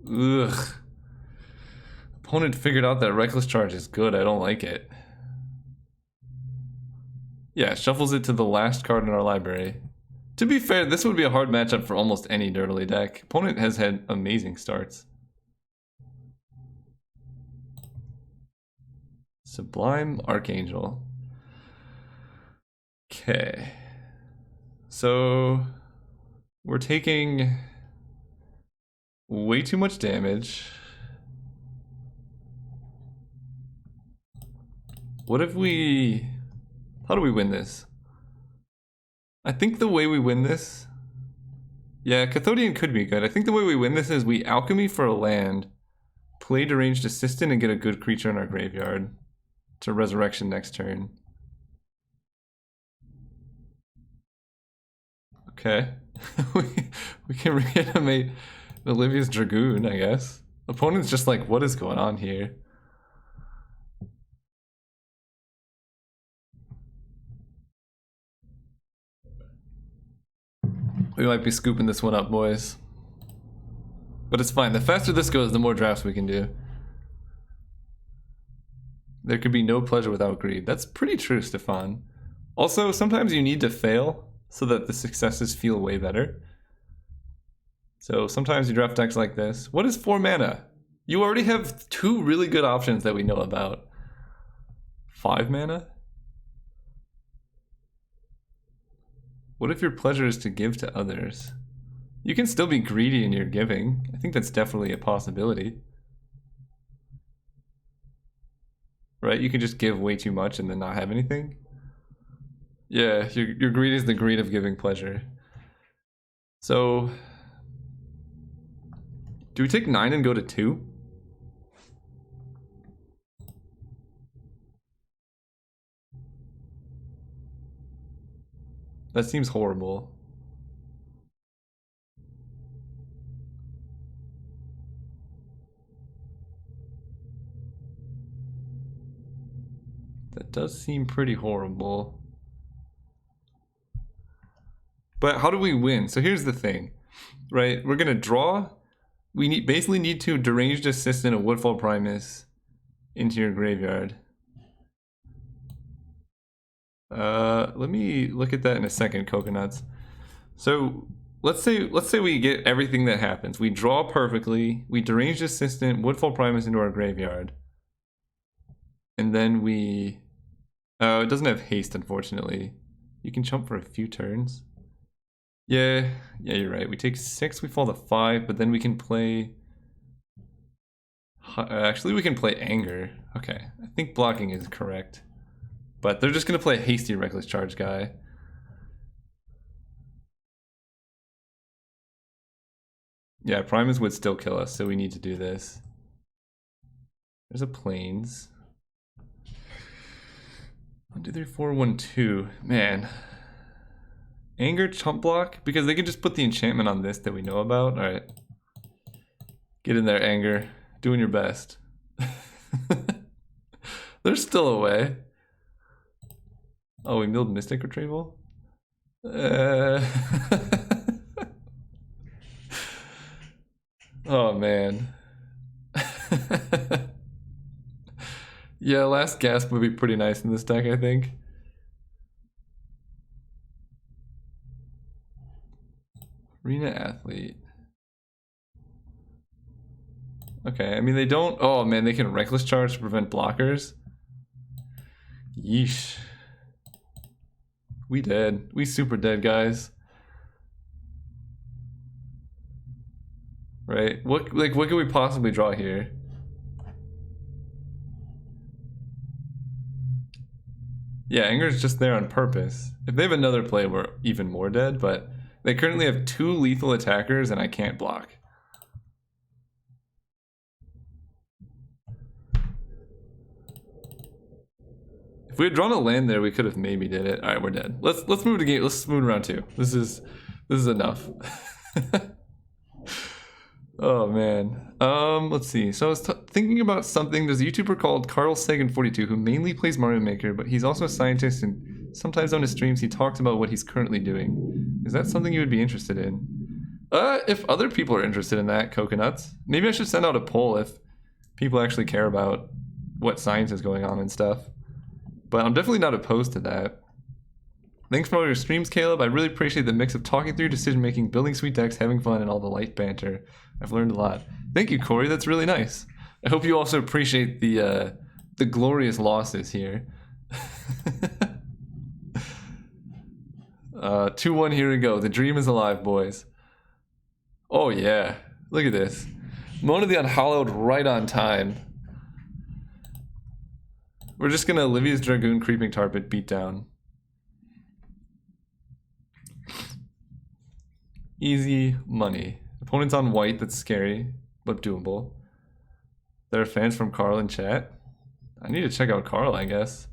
Ugh. Opponent figured out that Reckless Charge is good. I don't like it. Yeah, shuffles it to the last card in our library. To be fair, this would be a hard matchup for almost any Dirtly deck. Opponent has had amazing starts. Sublime Archangel. Okay. So we're taking way too much damage. What if we... How do we win this? I think the way we win this... Yeah, Cathodian could be good. I think the way we win this is we Alchemy for a land, play Deranged Assistant, and get a good creature in our graveyard to Resurrection next turn. Okay. we can reanimate Olivia's Dragoon, I guess. Opponent's just like, what is going on here? We might be scooping this one up, boys. But it's fine. The faster this goes, the more drafts we can do. There could be no pleasure without greed. That's pretty true, Stefan. Also, sometimes you need to fail so that the successes feel way better. So sometimes you draft decks like this. What is 4 mana? You already have 2 really good options that we know about. 5 mana? What if your pleasure is to give to others? You can still be greedy in your giving. I think that's definitely a possibility. Right? You can just give way too much and then not have anything. Yeah, your greed is the greed of giving pleasure. So, do we take 9 and go to 2? That seems horrible. That does seem pretty horrible. But how do we win? So here's the thing, right? We're gonna draw. We basically need to Deranged Assistant a Woodfall Primus into your graveyard. Let me look at that in a second, Coconuts. So let's say we get everything that happens. We draw perfectly, we Deranged Assistant, Woodfall Primus into our graveyard. And then we... it doesn't have haste, unfortunately. You can jump for a few turns. Yeah, you're right. We take 6, we fall to 5, but then we can play... Actually, we can play Anger. Okay, I think blocking is correct. But they're just going to play a hasty Reckless Charge guy. Yeah, Primus would still kill us, so we need to do this. There's a Plains. 1, 2, 3, 4, 1, 2. Man. Anger, chump block? Because they can just put the enchantment on this that we know about. Alright. Get in there, Anger. Doing your best. They're still away. Oh, we milled Mystic Retrieval? Oh, man. Yeah, Last Gasp would be pretty nice in this deck, I think. Arena Athlete. Okay, I mean, they don't... Oh, man, they can Reckless Charge to prevent blockers. Yeesh. We dead. We super dead, guys. Right? What can we possibly draw here? Yeah, Anger's just there on purpose. If they have another play, we're even more dead, but they currently have 2 lethal attackers and I can't block. If we had drawn a land there, we could have maybe did it. All right, we're dead. Let's move to game. Let's move around 2. This is enough. Oh man. Let's see. So I was thinking about something. There's a YouTuber called Carl Sagan42 who mainly plays Mario Maker, but he's also a scientist, and sometimes on his streams he talks about what he's currently doing. Is that something you would be interested in? If other people are interested in that, Coconuts, maybe I should send out a poll if people actually care about what science is going on and stuff. But I'm definitely not opposed to that. Thanks for all your streams, Caleb. I really appreciate the mix of talking through decision-making, building sweet decks, having fun, and all the light banter. I've learned a lot. Thank you, Corey. That's really nice. I hope you also appreciate the glorious losses here. 2-1, here we go. The dream is alive, boys. Oh, yeah. Look at this. Mona the Unhallowed right on time. We're just gonna Olivia's Dragoon, Creeping Tarpit, beat down. Easy money. Opponent's on white, that's scary, but doable. There are fans from Carl in chat. I need to check out Carl, I guess.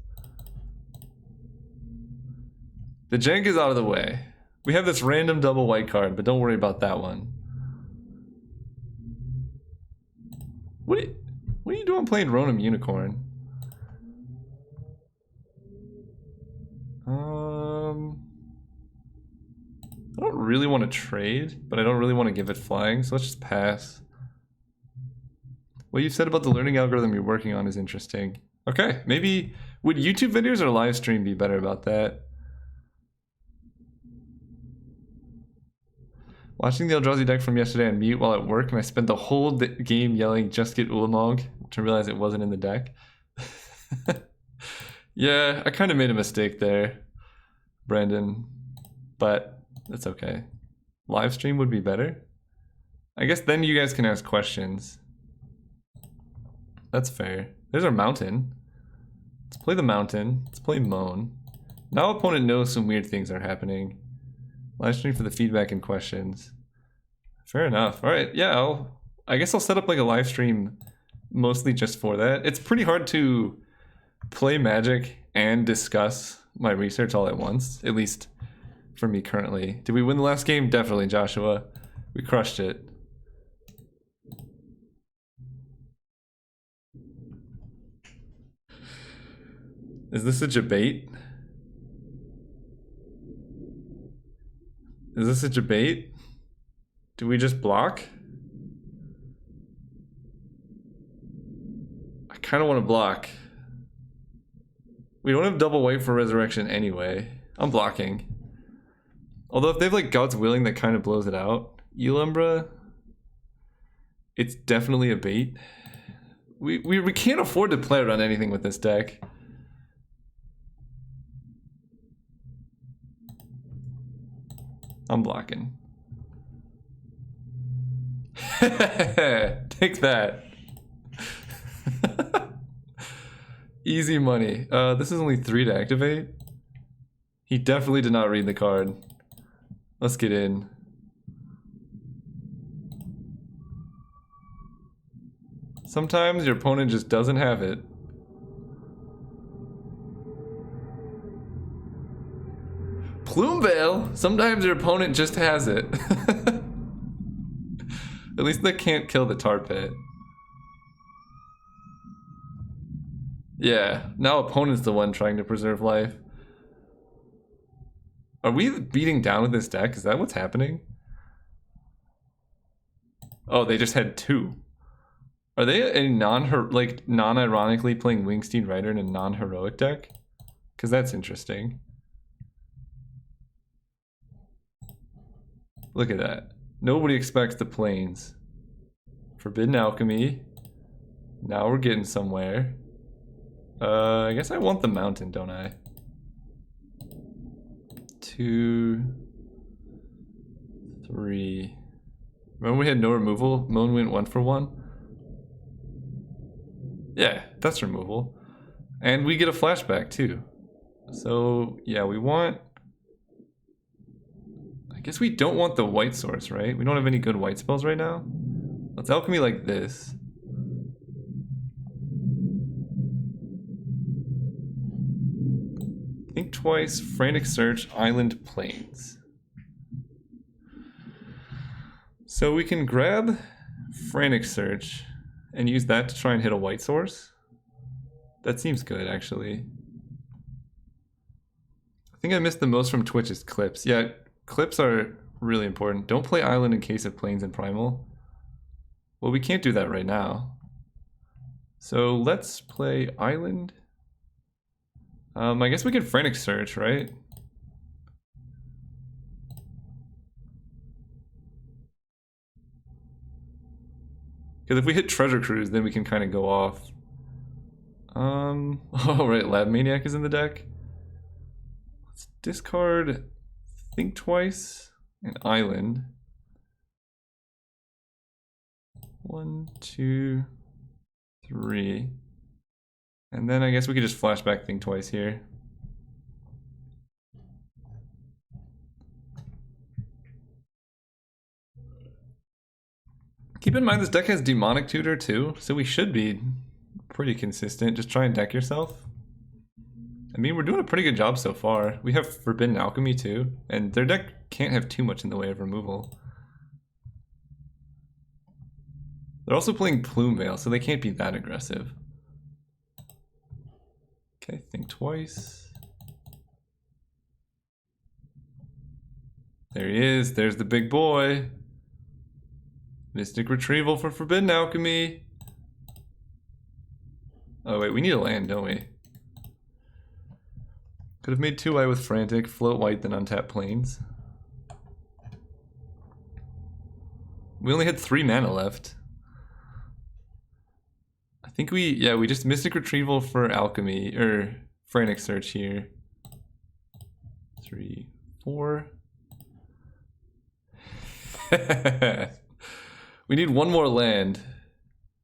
The Jank is out of the way. We have this random double white card, but don't worry about that one. What are you doing playing Ronom Unicorn? I don't really want to trade, but I don't really want to give it flying, so let's just pass. What you said about the learning algorithm you're working on is interesting. Okay, maybe would YouTube videos or live stream be better about that? Watching the Eldrazi deck from yesterday on mute while at work, and I spent the whole game yelling, just get Ulamog, to realize it wasn't in the deck. Yeah, I kind of made a mistake there, Brandon, but that's okay. Live stream would be better. I guess then you guys can ask questions. That's fair. There's our mountain. Let's play the mountain. Let's play Moan. Now opponent knows some weird things are happening. Live stream for the feedback and questions. Fair enough. All right, yeah, I guess I'll set up like a live stream mostly just for that. It's pretty hard to play Magic and discuss my research all at once, at least for me currently. Did we win the last game? Definitely, Joshua. We crushed it. Is this a debate? Is this a debate? Do we just block? I kind of want to block. We don't have double white for resurrection anyway. I'm blocking. Although if they have like God's Willing, that kind of blows it out. Elumbra, it's definitely a bait. We can't afford to play around anything with this deck. I'm blocking. Take that. Easy money. This is only 3 to activate. He definitely did not read the card. Let's get in. Sometimes your opponent just doesn't have it. Plumeveil? Sometimes your opponent just has it. At least they can't kill the tar pit. Yeah, now opponent's the one trying to preserve life. Are we beating down with this deck? Is that what's happening? Oh, they just had 2. Are they a non-ironically playing Wingsteed Rider in a non-heroic deck? Because that's interesting. Look at that. Nobody expects the planes. Forbidden Alchemy. Now we're getting somewhere. I guess I want the mountain, don't I? 2, 3. Remember we had no removal? Moan went 1 for 1. Yeah, that's removal. And we get a flashback too. So yeah, we want... I guess we don't want the white source, right? We don't have any good white spells right now. Let's alchemy like this. Think twice, frantic search, island plains. So we can grab frantic search and use that to try and hit a white source. That seems good, actually. I think I missed the most from Twitch is clips. Yeah, clips are really important. Don't play island in case of plains and primal. Well, we can't do that right now. So let's play island. I guess we could frantic search, right? Because if we hit treasure cruise, then we can kind of go off. Oh right, Lab Maniac is in the deck. Let's discard Think Twice and Island. 1, 2, 3. And then I guess we could just flashback Think Twice here. Keep in mind this deck has Demonic Tutor too, so we should be pretty consistent. Just try and deck yourself. I mean, we're doing a pretty good job so far. We have Forbidden Alchemy too, and their deck can't have too much in the way of removal. They're also playing Plumeveil, so they can't be that aggressive. Okay, Think Twice. There he is. There's the big boy. Mystic Retrieval for Forbidden Alchemy. Oh wait, we need a land, don't we? Could have made 2 white with Frantic, float white, then untap Plains. We only had 3 mana left. I think we just Mystic Retrieval for Alchemy, or Frantic Search here. 3, 4. We need 1 more land,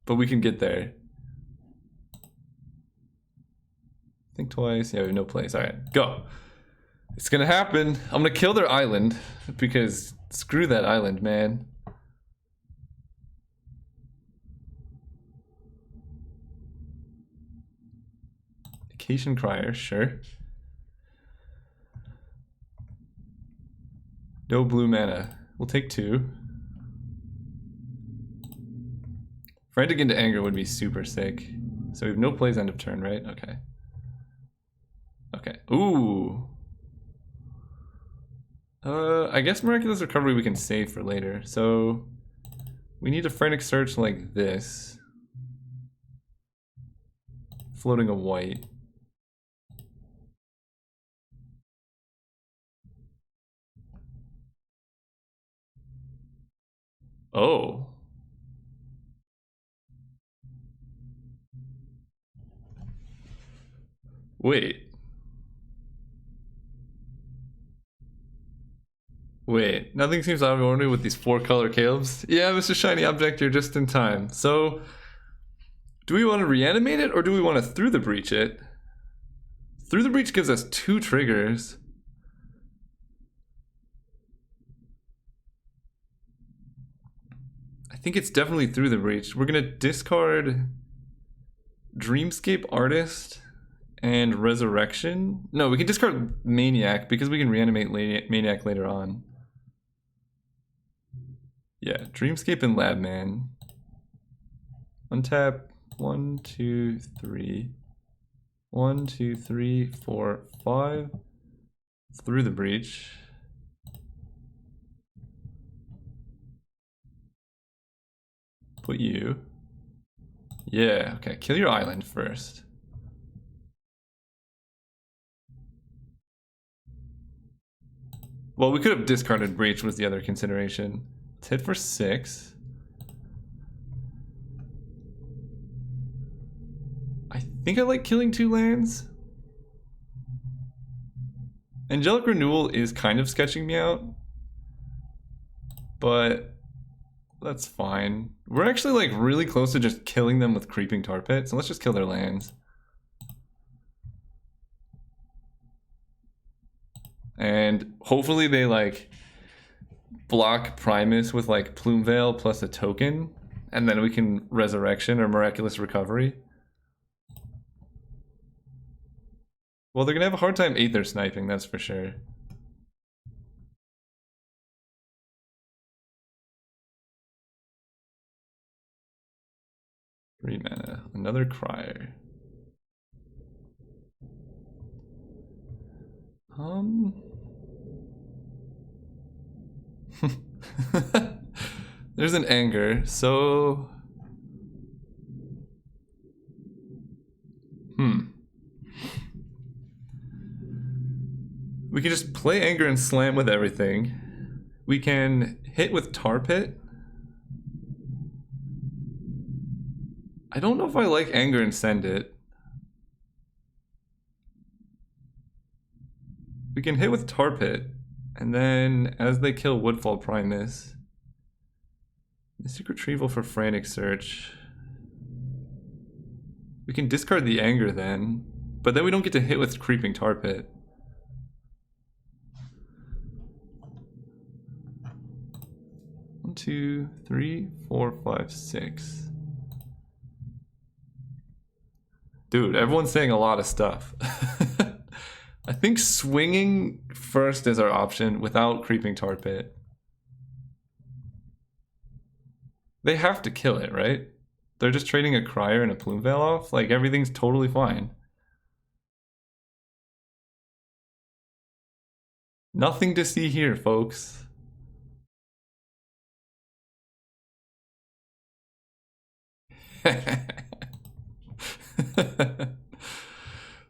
but we can get there. Think twice. Yeah, we have no place. Alright, go. It's gonna happen. I'm gonna kill their island, because screw that island, man. Vacation Crier, sure. No blue mana. We'll take 2. Frantic into Anger would be super sick. So we have no plays end of turn, right? Okay. Okay. Ooh. I guess Miraculous Recovery we can save for later. So we need a Frantic Search like this. Floating a white. Oh. Wait. Wait, nothing seems out of order with these 4-color Calebs. Yeah, Mr. Shiny Object, you're just in time. So, do we want to reanimate it or do we want to Through the Breach it? Through the Breach gives us 2 triggers. I think it's definitely Through the Breach. We're gonna discard Dreamscape Artist and Resurrection. No, we can discard Maniac because we can reanimate Maniac later on. Yeah, Dreamscape and Labman. Untap 1, 2, 3. 1, 2, 3, 4, 5. Through the Breach. Put you. Yeah, okay, kill your island first. Well, we could have discarded Breach was the other consideration. Let's hit for 6. I think I like killing 2 lands. Angelic Renewal is kind of sketching me out. But that's fine. We're actually like really close to just killing them with Creeping Tar Pit, so let's just kill their lands. And hopefully they like block Primus with like Plume Veil plus a token, and then we can Resurrection or Miraculous Recovery. Well, they're gonna have a hard time Aether sniping, that's for sure. Three mana, another Crier. There's an Anger, so we can just play Anger and slam with everything. We can hit with Tar Pit. I don't know if I like Anger and send it. We can hit with Tar Pit, and then as they kill Woodfall Primus, Mystic Retrieval for Frantic Search. We can discard the Anger then, but then we don't get to hit with Creeping Tar Pit. One, 2, 3, 4, 5, 6. Dude, everyone's saying a lot of stuff. I think swinging first is our option without Creeping Tar Pit. They have to kill it, right? They're just trading a Crier and a Plume Veil off. Like, everything's totally fine. Nothing to see here, folks.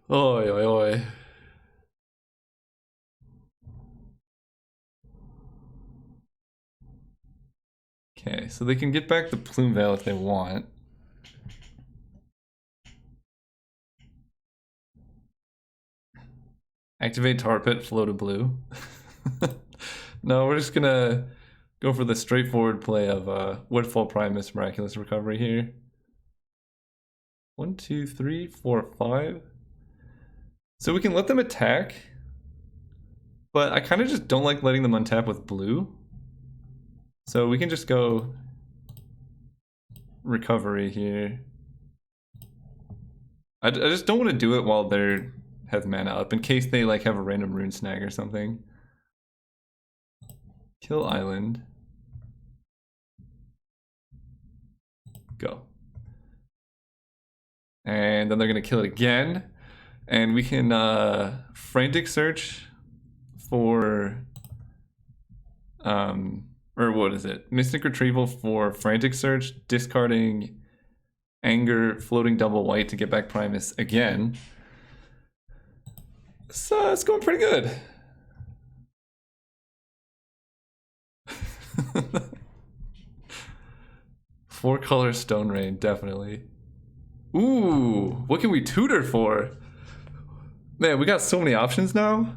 Oi, oi, oi. Okay, so they can get back the Plume Veil if they want. Activate Tar Pit, flow to blue. No, we're just gonna go for the straightforward play of Woodfall Primus Miraculous Recovery here. 1, 2, 3, 4, 5. So we can let them attack, but I kind of just don't like letting them untap with blue. So we can just go recovery here. I just don't want to do it while they have mana up in case they like have a random rune snag or something. Kill island. Go. And then they're gonna kill it again. And we can frantic search for or what is it? Mystic Retrieval for frantic search, discarding anger, floating double white to get back Primus again. So it's going pretty good. Four color Stone Rain, definitely. Ooh, what can we tutor for? Man, we got so many options now.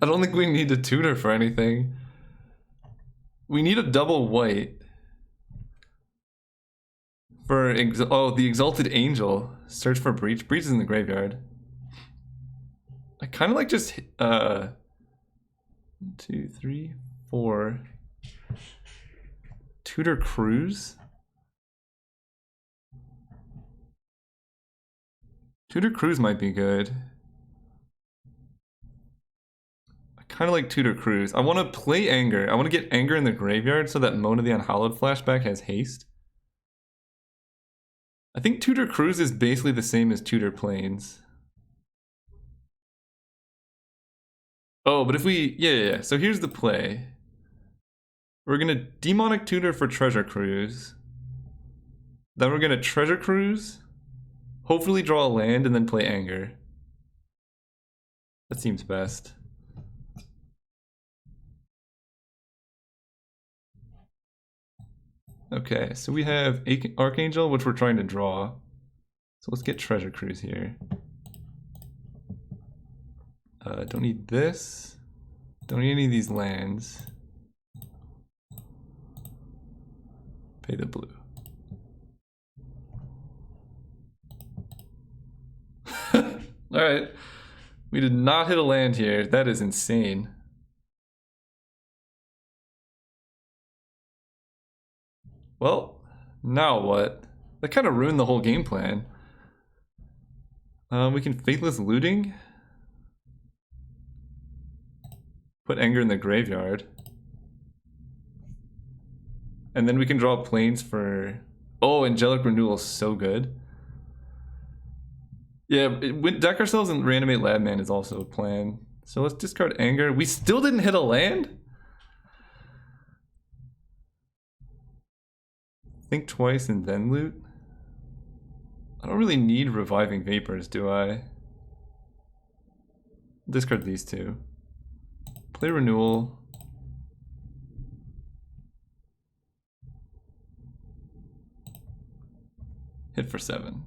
I don't think we need to tutor for anything. We need a double white. For the Exalted Angel. Search for Breach. Breach is in the graveyard. I kind of like just 1, 2, 3, 4. Tutor Cruise. Tutor Cruise might be good. I kind of like Tutor Cruise. I want to play Anger. I want to get Anger in the graveyard so that Mona the Unhallowed flashback has haste. I think Tutor Cruise is basically the same as Tutor Plains. Oh, but if we... Yeah. So here's the play. We're going to Demonic Tutor for Treasure Cruise. Then we're going to Treasure Cruise. Hopefully draw a land and then play Anger. That seems best. Okay, so we have Archangel, which we're trying to draw. So let's get Treasure Cruise here. Don't need this. Don't need any of these lands. Pay the blue. Alright. We did not hit a land here. That is insane. Well, now what? That kind of ruined the whole game plan. We can Faithless Looting. Put Anger in the graveyard. And then we can draw Plains for... Oh, Angelic Renewal is so good. Yeah, deck ourselves and Reanimate Labman is also a plan. So let's discard Anger. We still didn't hit a land? Think twice and then loot? I don't really need Reviving Vapors, do I? Discard these two. Play Renewal. Hit for 7.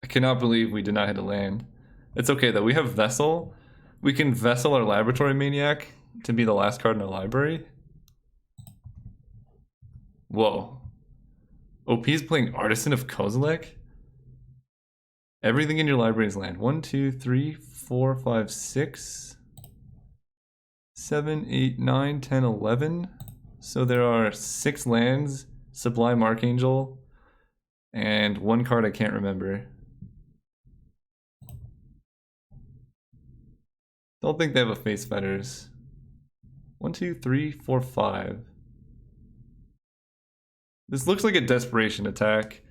I cannot believe we did not hit a land. It's okay though, we have Vessel. We can Vessel our Laboratory Maniac to be the last card in our library. Whoa. OP is playing Artisan of Kozilek? Everything in your library is land. 1, 2, 3, 4, 5, 6, 7, 8, 9, 10, 11. So there are 6 lands, Sublime Archangel, and 1 card I can't remember. Don't think they have a Face Fetters. 1, 2, 3, 4, 5. This looks like a desperation attack.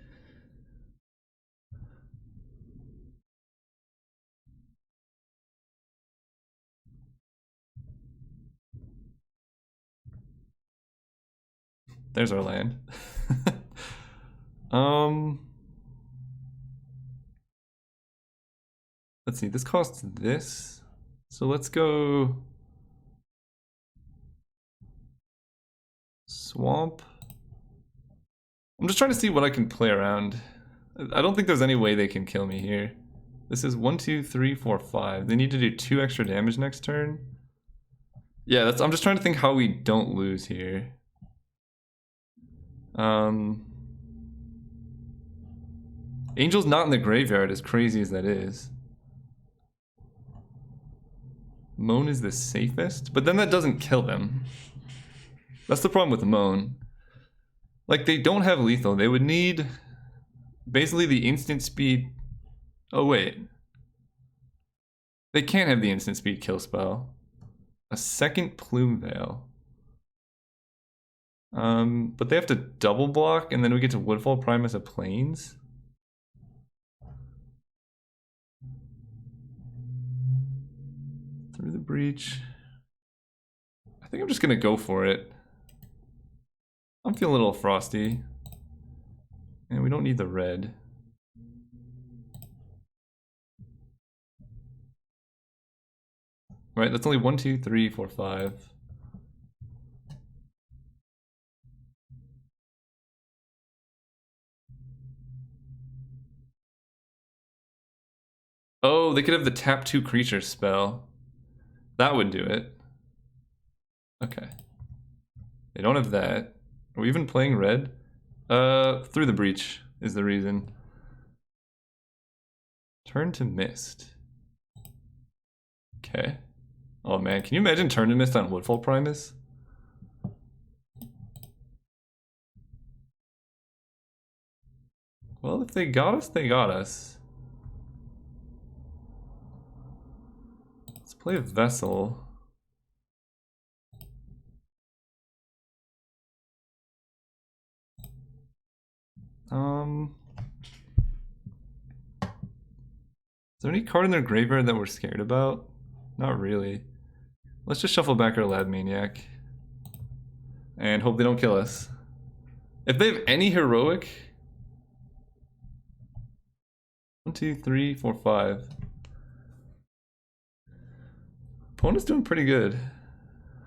There's our land. Let's see, this costs this. So let's go swamp. I'm just trying to see what I can play around. I don't think there's any way they can kill me here. This is 1, 2, 3, 4, 5. They need to do 2 extra damage next turn. Yeah, I'm just trying to think how we don't lose here. Angel's not in the graveyard, as crazy as that is. Moan is the safest, but then that doesn't kill them. That's the problem with Moan. Like, they don't have lethal. They would need basically the instant speed. Oh, wait. They can't have the instant speed kill spell. A second Plume Veil. But they have to double block, and then we get to Woodfall Primus of Plains. Through the Breach. I think I'm just gonna go for it. I'm feeling a little frosty. And we don't need the red. Right, that's only 1, 2, 3, 4, 5. Oh, they could have the tap 2 creatures spell. That would do it. Okay. They don't have that. Are we even playing red? Through the Breach is the reason. Turn to Mist. Okay. Oh man, can you imagine Turn to Mist on Woodfall Primus? Well, if they got us, they got us. Let's play a Vessel. Is there any card in their graveyard that we're scared about? Not really. Let's just shuffle back our Lad Maniac. And hope they don't kill us. If they have any heroic... 1, 2, 3, 4, 5. Opponent's doing pretty good.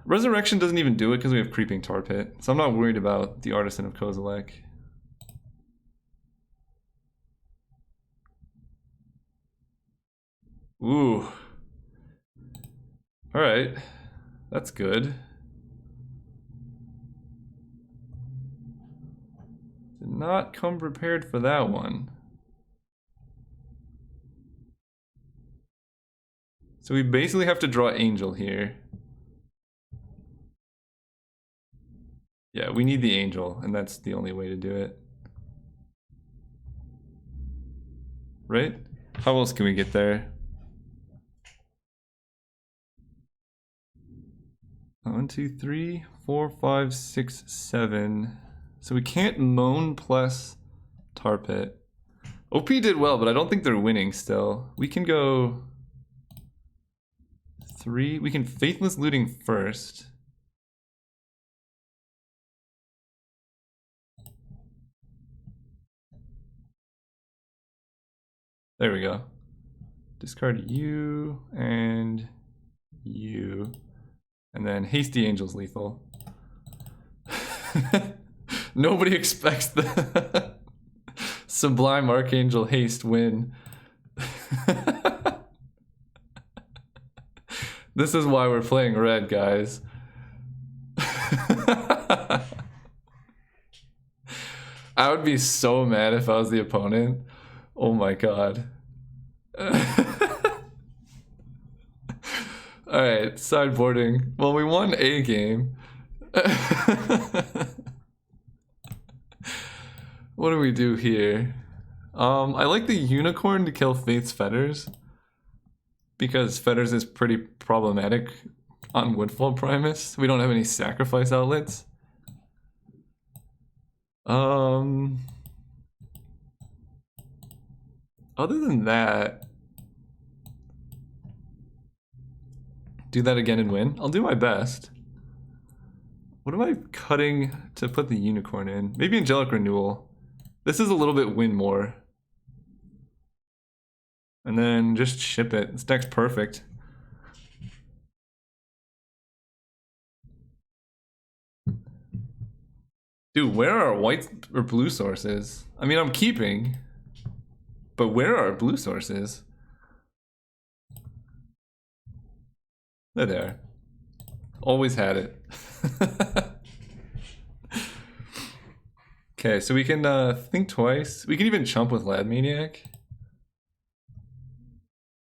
Resurrection doesn't even do it because we have Creeping Tar Pit. So I'm not worried about the Artisan of Kozilek. Ooh. Alright. That's good. Did not come prepared for that one. So we basically have to draw Angel here. Yeah, we need the Angel, and that's the only way to do it. Right? How else can we get there? 1, 2, 3, 4, 5, 6, 7. So we can't Moan plus Tar Pit. OP did well, but I don't think they're winning still. We can go 3. We can Faithless Looting first. There we go. Discard you and you. And then Hasty Angel's lethal. Nobody expects the Sublime Archangel Haste win. This is why we're playing red, guys. I would be so mad if I was the opponent. Oh my god. Alright, sideboarding. Well, we won a game. What do we do here? I like the Unicorn to kill Faith's Fetters. Because Fetters is pretty problematic on Woodfall Primus. We don't have any sacrifice outlets. Other than that, do that again and win. I'll do my best. What am I cutting to put the unicorn in? Maybe Angelic Renewal. This is a little bit win more. And then just ship it. This deck's perfect. Dude, where are our white or blue sources? I mean, I'm keeping. But where are our blue sources? They're there. Always had it. Okay, so we can think twice. We can even chump with Lad Maniac.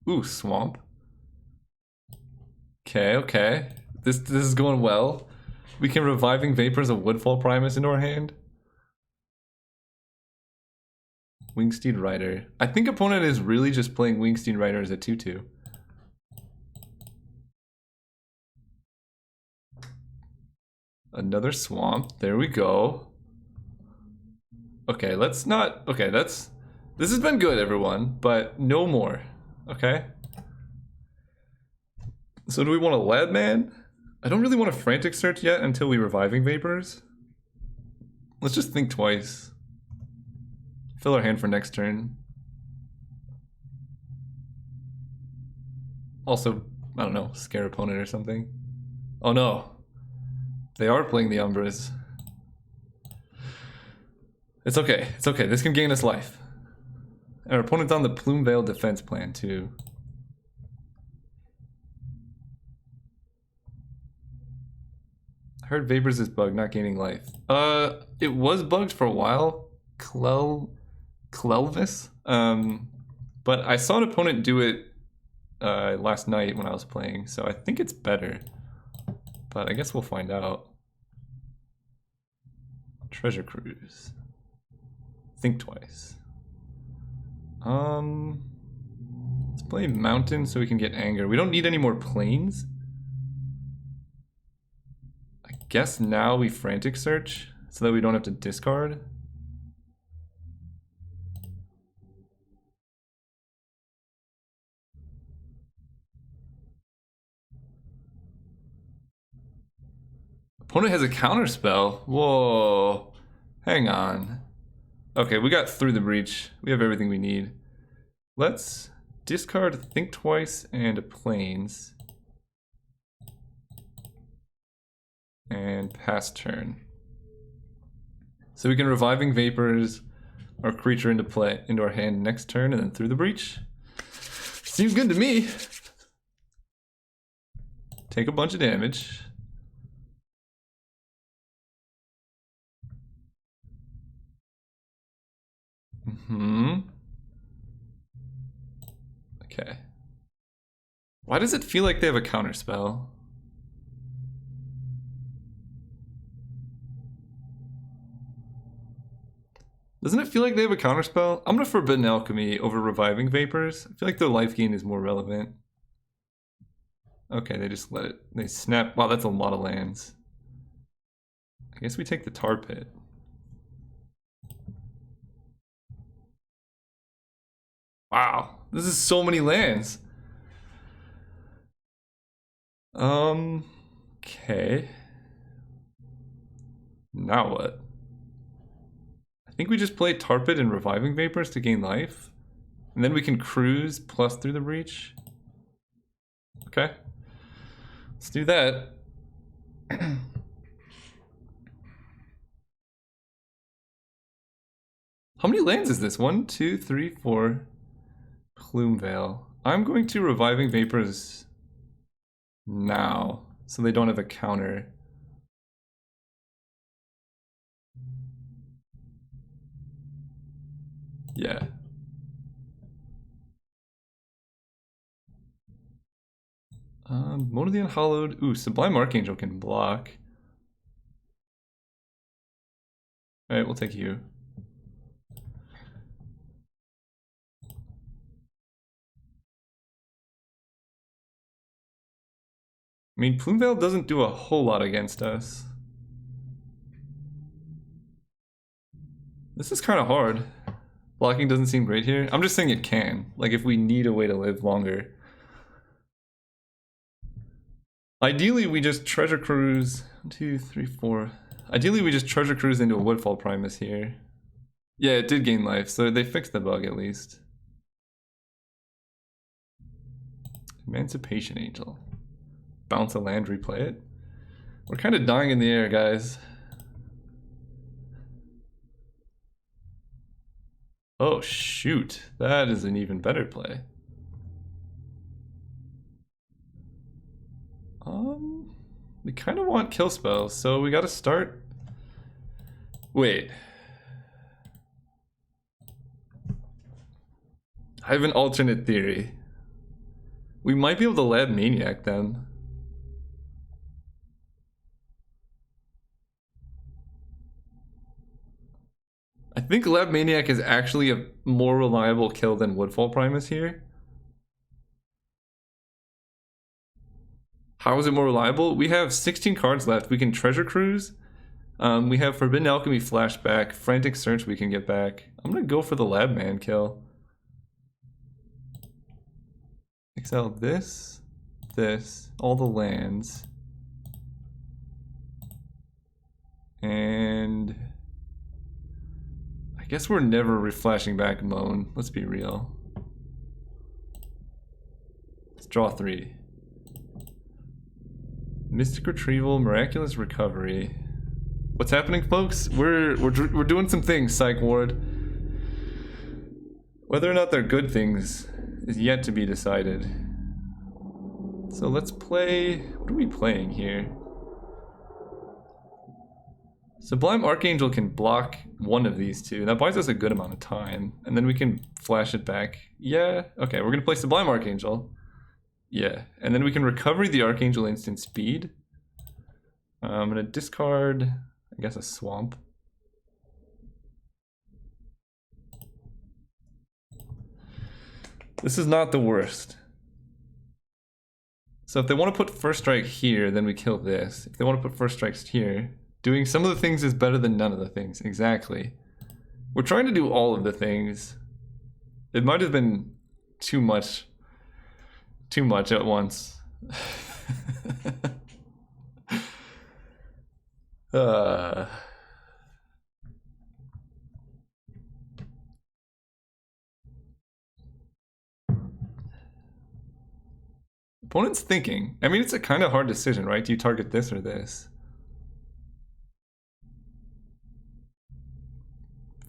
Ooh, Swamp. Okay, okay. This is going well. We can Reviving Vapors of Woodfall Primus into our hand. Wingsteed Rider. I think opponent is really just playing Wingsteed Rider as a 2/2. Another Swamp. There we go. Okay, let's not... Okay, this has been good, everyone, but no more. Okay? So do we want a Lad Man? I don't really want a Frantic Search yet until we Reviving Vapors. Let's just think twice. Fill our hand for next turn. Also, I don't know, scare opponent or something. Oh no. They are playing the Umbras. It's okay, it's okay. This can gain us life. And our opponent's on the Plumeveil defense plan too. I heard Vapors is bugged, not gaining life. It was bugged for a while. Clelvis. But I saw an opponent do it last night when I was playing, so I think it's better. But I guess we'll find out. Treasure Cruise. Think twice. Let's play Mountain so we can get Anger. We don't need any more planes. I guess now we Frantic Search so that we don't have to discard. Opponent has a counter spell. Whoa. Hang on. Okay, we got Through the Breach. We have everything we need. Let's discard Think Twice and Planes. And pass turn. So we can Reviving Vapors our creature into our hand next turn and then Through the Breach. Seems good to me. Take a bunch of damage. Okay. Why does it feel like they have a counter spell? Doesn't it feel like they have a counter spell? I'm gonna Forbidden Alchemy over Reviving Vapors. I feel like their life gain is more relevant. Okay, they just let it. They snap. Wow, that's a lot of lands. I guess we take the Tar Pit. Wow, this is so many lands. Okay. Now what? I think we just play Tar Pit and Reviving Vapors to gain life. And then we can cruise plus Through the Breach. Okay. Let's do that. How many lands is this? 1, 2, 3, 4. Plumeveil. I'm going to Reviving Vapors now, so they don't have a counter. Yeah. Moan of the Unhallowed. Ooh, Sublime Archangel can block. Alright, we'll take you. I mean, Plumeveil doesn't do a whole lot against us. This is kind of hard. Blocking doesn't seem great here. I'm just saying it can. Like if we need a way to live longer. Ideally, we just treasure cruise. 1, 2, 3, 4. Ideally, we just treasure cruise into a Woodfall Primus here. Yeah, it did gain life, so they fixed the bug at least. Emancipation Angel. Bounce a land, replay it. We're kind of dying in the air, guys. Oh, shoot. That is an even better play. We kind of want kill spells, so we gotta start. Wait. I have an alternate theory. We might be able to Lab Maniac them. I think Lab Maniac is actually a more reliable kill than Woodfall Primus here. How is it more reliable? We have 16 cards left. We can Treasure Cruise. We have Forbidden Alchemy Flashback, Frantic Search we can get back. I'm gonna go for the Lab Man kill. Exile this, all the lands. And I guess we're never reflashing back Moan. Let's be real. Let's draw 3. Mystic Retrieval, Miraculous Recovery. What's happening, folks? We're doing some things, Psych Ward. Whether or not they're good things is yet to be decided. So let's play. What are we playing here? Sublime Archangel can block one of these two. That buys us a good amount of time, and then we can flash it back. Yeah. Okay, we're gonna play Sublime Archangel. Yeah, and then we can recover the Archangel instant speed. I'm gonna discard, I guess, a Swamp. This is not the worst. So if they want to put first strike here, then we kill this. If they want to put first strikes here, doing some of the things is better than none of the things. Exactly. We're trying to do all of the things. It might have been too much at once. Opponent's thinking. I mean, it's a kind of hard decision, right? Do you target this or this?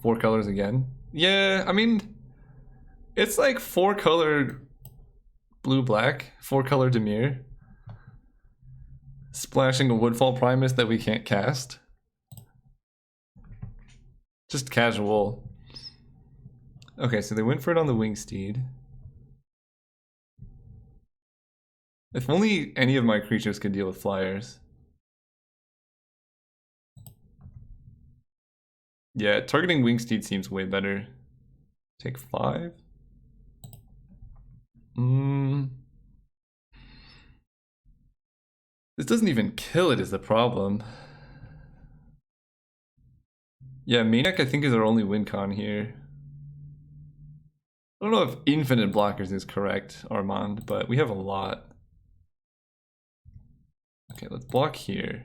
4 colors again? Yeah, I mean, it's like 4 color blue-black, 4 color Dimir. Splashing a Woodfall Primus that we can't cast. Just casual. Okay, so they went for it on the Wingsteed. If only any of my creatures could deal with flyers. Yeah, targeting Wingsteed seems way better. Take 5. This doesn't even kill it is the problem. Yeah, Maniac I think is our only win con here. I don't know if infinite blockers is correct, Armand, but we have a lot. Okay, let's block here.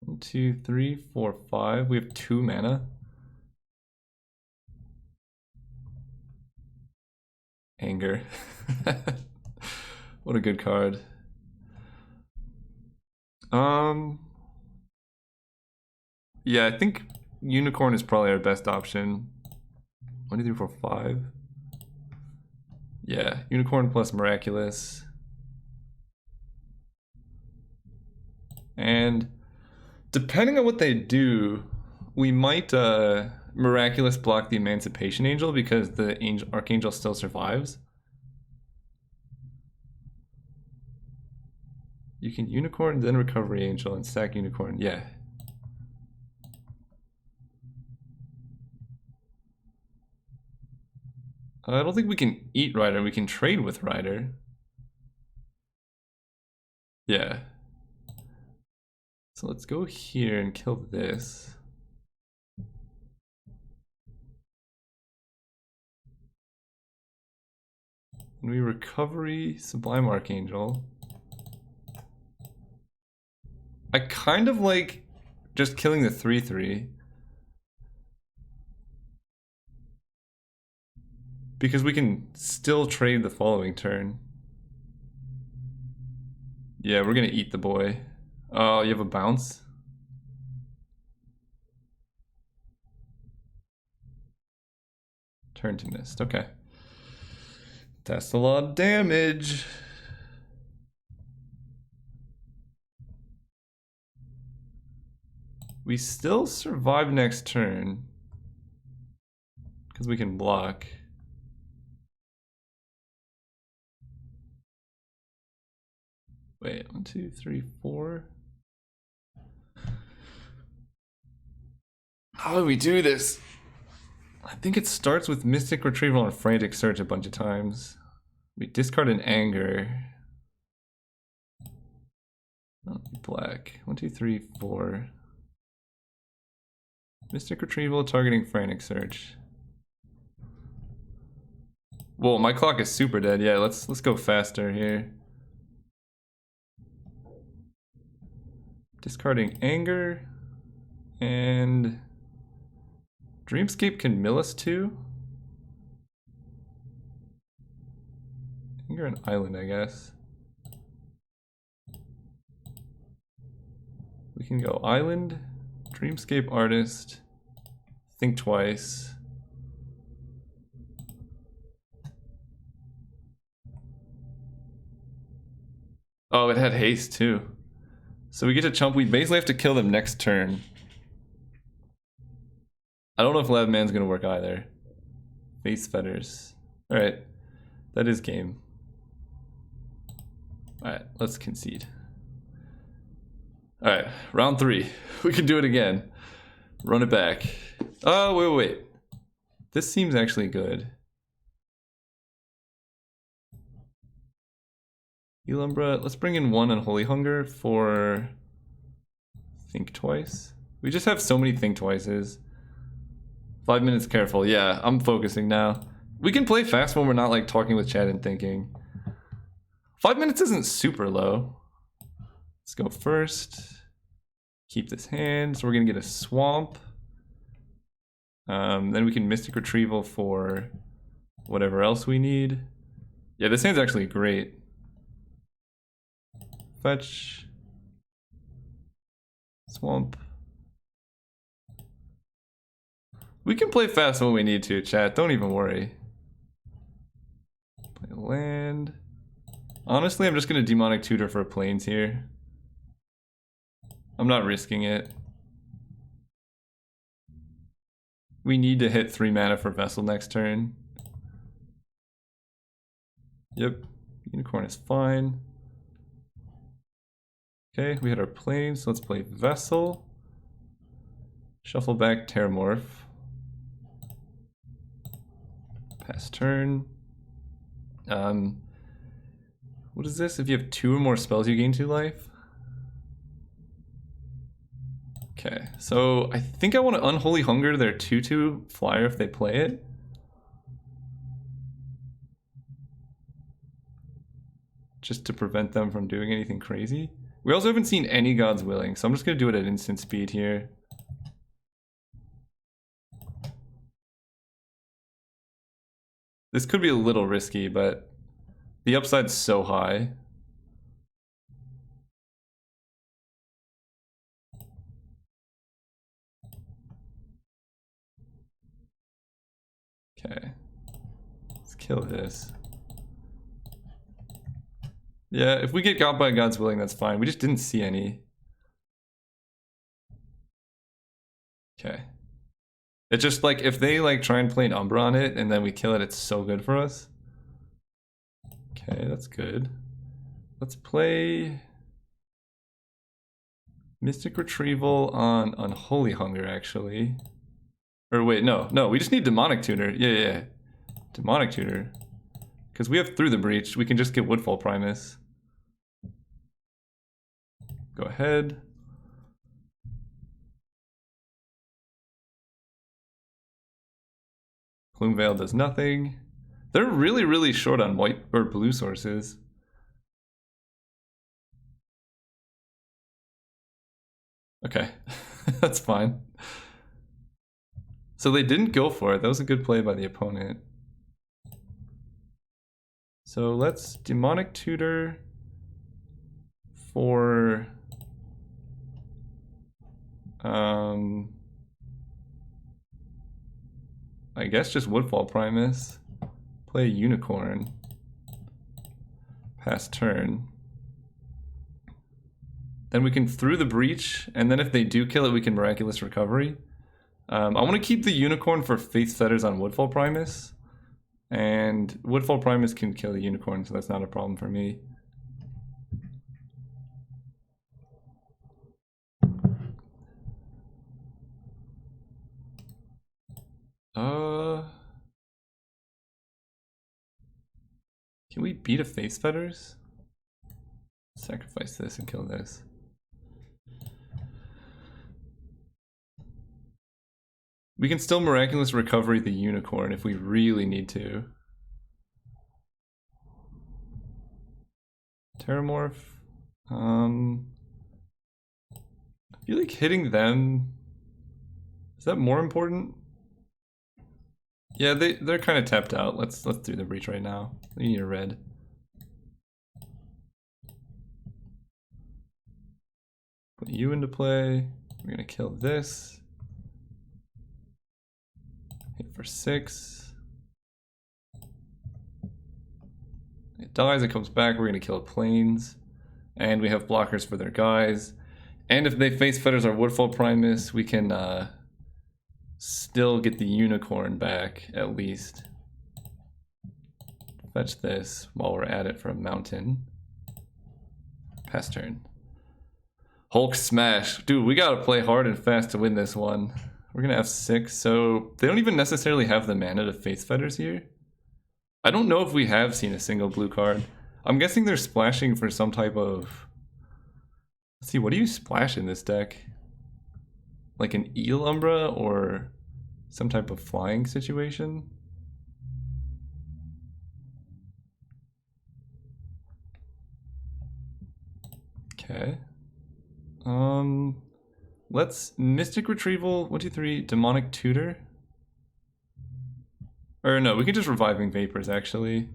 One, 2, 3, 4, 5. We have 2 mana. Anger. What a good card. Yeah, I think Unicorn is probably our best option. 1, 2, 3, 4, 5. Yeah, Unicorn plus Miraculous. And depending on what they do, we might Miraculous block the Emancipation Angel because the Archangel still survives. You can Unicorn, then Recovery Angel, and stack Unicorn. Yeah. I don't think we can eat Rider. We can trade with Rider. Yeah. So let's go here and kill this. And we recovery Sublime Archangel. I kind of like just killing the 3/3. Because we can still trade the following turn. Yeah, we're gonna eat the boy. Oh, you have a bounce? Turn to mist, okay. That's a lot of damage. We still survive next turn. Because we can block. Wait, 1, 2, 3, 4. How do we do this? I think it starts with Mystic Retrieval and Frantic Search a bunch of times. We discard an Anger. Oh, black. 1, 2, 3, 4. Mystic Retrieval targeting Frantic Search. Whoa, my clock is super dead. Yeah, let's go faster here. Discarding Anger. And Dreamscape can mill us too. Anger and Island, I guess. We can go Island, Dreamscape Artist, Think Twice. Oh, it had haste too. So we get to chump. We basically have to kill them next turn. I don't know if Lab Man's gonna work either. Face Fetters. Alright. That is game. Alright, let's concede. Alright, round 3. We can do it again. Run it back. Oh, wait. This seems actually good. Elumbra, let's bring in 1 Unholy Hunger for Think Twice. We just have so many Think Twices. 5 minutes careful. Yeah, I'm focusing now. We can play fast when we're not like talking with chat and thinking. 5 minutes isn't super low. Let's go first. Keep this hand. So we're gonna get a swamp. Then we can Mystic Retrieval for whatever else we need. Yeah, this hand's actually great. Fetch. Swamp. We can play fast when we need to, chat. Don't even worry. Play land. Honestly, I'm just going to Demonic Tutor for planes here. I'm not risking it. We need to hit 3 mana for Vessel next turn. Yep. Unicorn is fine. Okay, we hit our plane, so let's play Vessel. Shuffle back Terramorph. Pass turn. What is this? If you have 2 or more spells, you gain 2 life? Okay, so I think I want to Unholy Hunger their 2/2 flyer if they play it. Just to prevent them from doing anything crazy. We also haven't seen any God's Willing, so I'm just going to do it at instant speed here. This could be a little risky, but the upside's so high. Okay. Let's kill this. Yeah, if we get got by God's Willing, that's fine. We just didn't see any. Okay. It's just like, if they like try and play an Umbra on it, and then we kill it, it's so good for us. Okay, that's good. Let's play Mystic Retrieval on Unholy Hunger, actually. Or wait, no, we just need Demonic Tutor. Yeah. Demonic Tutor. Because we have Through the Breach, we can just get Woodfall Primus. Go ahead. Plume Veil does nothing. They're really, really short on white or blue sources. Okay, that's fine. So they didn't go for it. That was a good play by the opponent. So let's Demonic Tutor for I guess just Woodfall Primus. Play a Unicorn. Pass turn. Then we can through the breach, and then if they do kill it, we can Miraculous Recovery. I want to keep the Unicorn for Faith Fetters on Woodfall Primus. And Woodfall Primus can kill the Unicorn, so that's not a problem for me. Can we beat a Faith Fetters? Sacrifice this and kill this. We can still Miraculous Recovery the Unicorn if we really need to. Terramorph. I feel like hitting them... Is that more important? Yeah, they're kind of tapped out. Let's do the breach right now. We need a red. Put you into play. We're gonna kill this. Hit for 6. It dies, it comes back, we're gonna kill planes. And we have blockers for their guys. And if they face Fetters or Woodfall Primus, we can still get the Unicorn back, at least. Fetch this while we're at it for a mountain. Pass turn. Hulk Smash. Dude, we gotta play hard and fast to win this one. We're gonna F6, so they don't even necessarily have the mana to face Fetters here. I don't know if we have seen a single blue card. I'm guessing they're splashing for some type of... Let's see, what do you splash in this deck? Like an Eel Umbra or some type of flying situation? Okay. Let's Mystic Retrieval, 1, 2, 3, Demonic Tutor. Or no, we can just Reviving Vapors actually.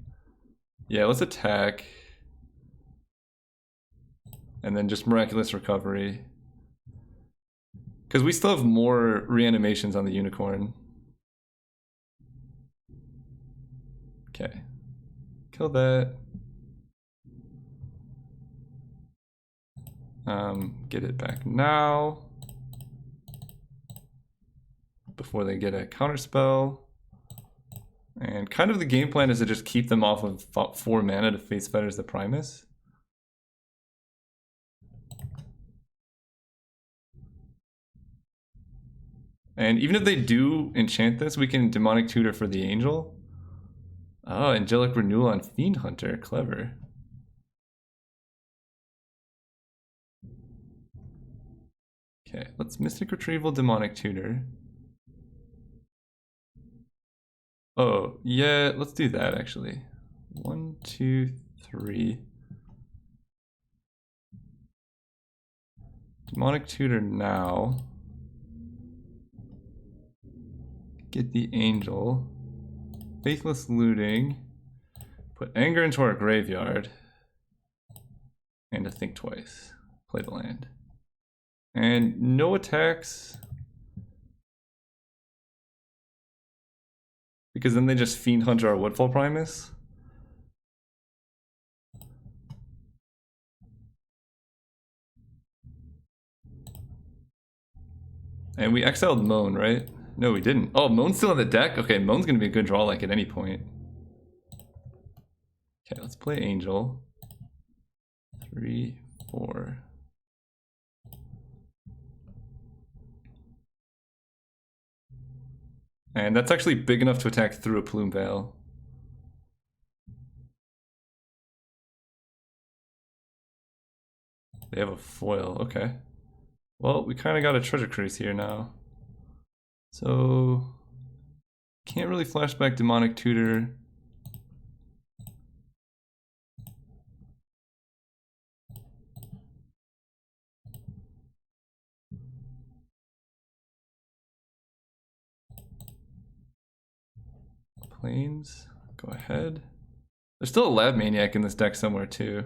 Yeah, let's attack. And then just Miraculous Recovery. Because we still have more reanimations on the Unicorn. Okay. Kill that. Get it back now. Before they get a counterspell. And kind of the game plan is to just keep them off of 4 mana to face Fetters the Primus. And even if they do enchant this, we can Demonic Tutor for the Angel. Oh, Angelic Renewal on Fiend Hunter. Clever. Okay, let's Mystic Retrieval, Demonic Tutor. Oh, yeah, let's do that actually. 1, 2, 3. Demonic Tutor now. Get the Angel. Faithless Looting. Put Anger into our graveyard. And to think twice. Play the land. And no attacks. Because then they just Fiend Hunter our Woodfall Primus. And we exiled Moan, right? No, we didn't. Oh, Moan's still in the deck? Okay, Moan's gonna be a good draw like at any point. Okay, let's play Angel. 3, 4. And that's actually big enough to attack through a Plume Veil. They have a foil, okay. Well, we kind of got a Treasure Cruise here now. So, Can't really flashback Demonic Tutor. Planes, go ahead. There's still a Lab Maniac in this deck somewhere too.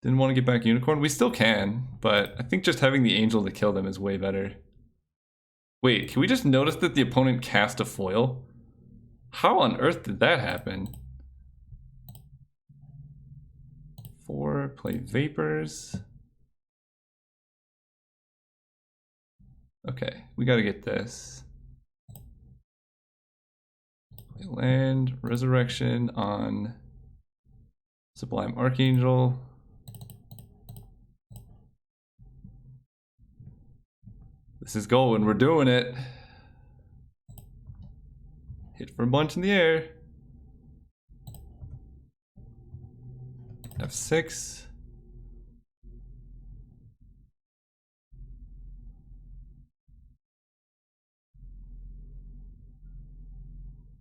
Didn't want to get back Unicorn. We still can, but I think just having the Angel to kill them is way better. Wait, can we just notice that the opponent cast a foil? How on earth did that happen? 4, play Vapors. Okay, we gotta get this. Play land, Resurrection on Sublime Archangel. This is going, we're doing it. Hit for a bunch in the air. F6.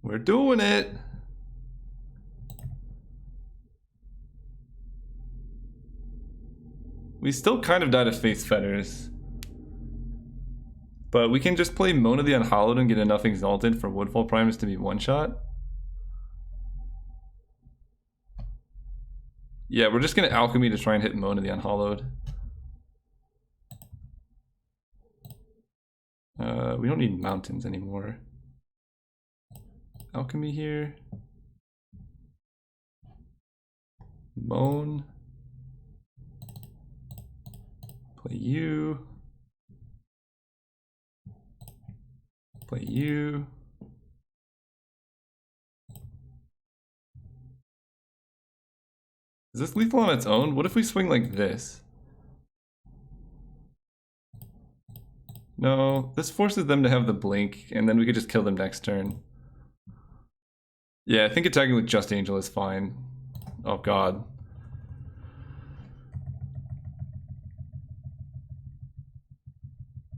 We're doing it. We still kind of died of Faith's Fetters. But we can just play Mona the Unhallowed and get enough Exalted for Woodfall Primus to be one-shot. Yeah, we're just gonna Alchemy to try and hit Mona the Unhallowed. We don't need mountains anymore. Alchemy here. Moan. Play you. Play you. Is this lethal on its own? What if we swing like this? No, this forces them to have the blink, and then we could just kill them next turn. Yeah, I think attacking with Just Angel is fine. Oh god.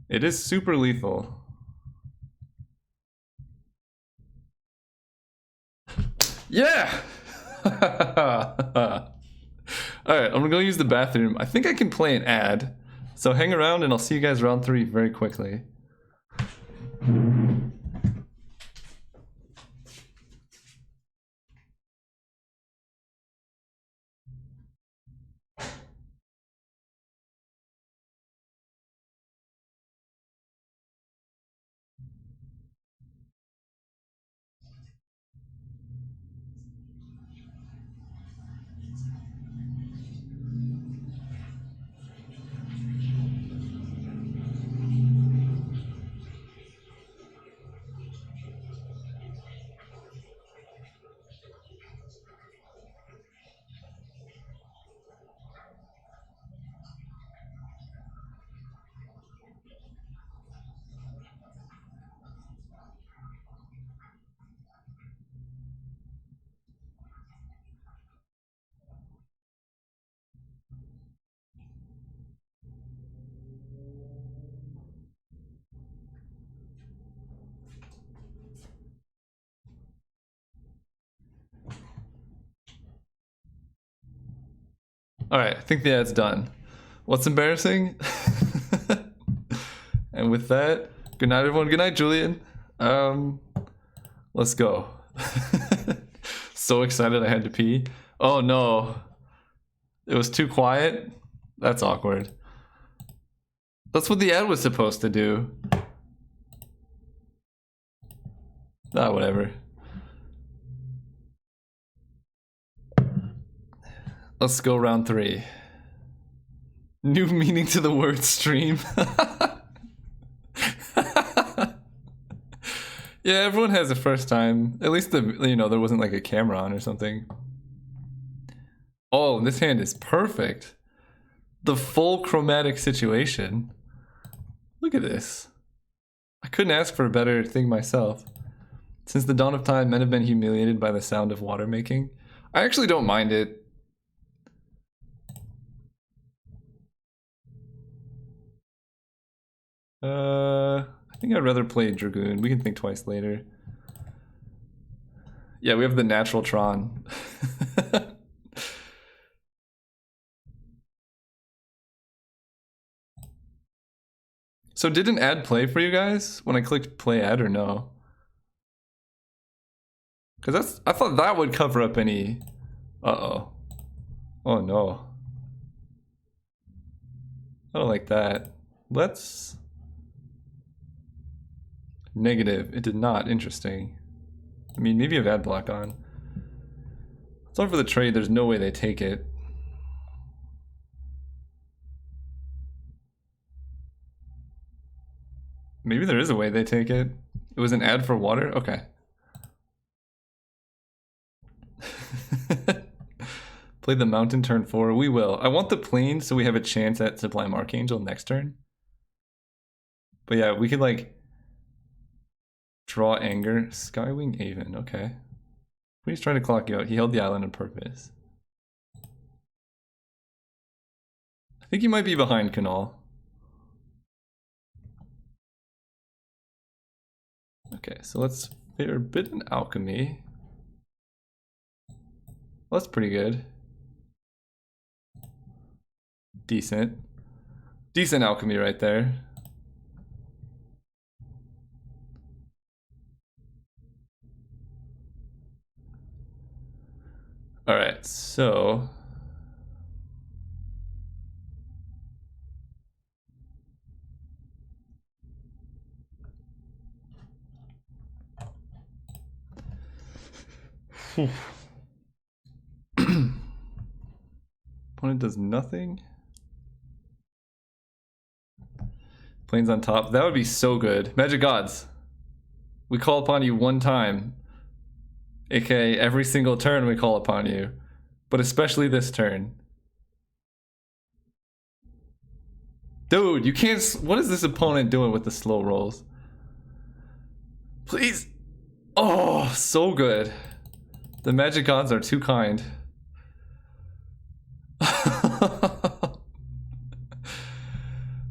It is super lethal. Yeah! Alright, I'm gonna go use the bathroom. I think I can play an ad. So hang around and I'll see you guys round 3 very quickly. Alright, I think the ad's done. What's embarrassing? And with that, good night everyone. Good night, Julian. Let's go. So excited I had to pee. Oh no. It was too quiet? That's awkward. That's what the ad was supposed to do. Ah, whatever. Let's go round 3. New meaning to the word stream. Yeah, everyone has a first time. At least there wasn't like a camera on or something. Oh, this hand is perfect. The full chromatic situation. Look at this. I couldn't ask for a better thing myself. Since the dawn of time, men have been humiliated by the sound of water making. I actually don't mind it. I think I'd rather play Dragoon. We can think twice later. Yeah, we have the natural Tron. So did an ad play for you guys when I clicked play ad or no? Because I thought that would cover up any... Uh-oh. Oh no. I don't like that. Let's... Negative. It did not. Interesting. I mean, maybe I have ad block on. It's on for the trade. There's no way they take it. Maybe there is a way they take it. It was an ad for water? Okay. Play the mountain turn 4. We will. I want the plane so we have a chance at Sublime Archangel next turn. But yeah, we could like draw anger. Skywing Avon. Okay. He's trying to clock you out. He held the island on purpose. I think he might be behind Canal. Okay, so let's Forbidden Alchemy. Well, that's pretty good. Decent. Decent alchemy right there. Alright, so... Opponent does nothing. Planes on top. That would be so good. Magic Gods. We call upon you one time. AKA every single turn we call upon you. But especially this turn. Dude, you can't... What is this opponent doing with the slow rolls? Please. Oh, so good. The Magic Gods are too kind.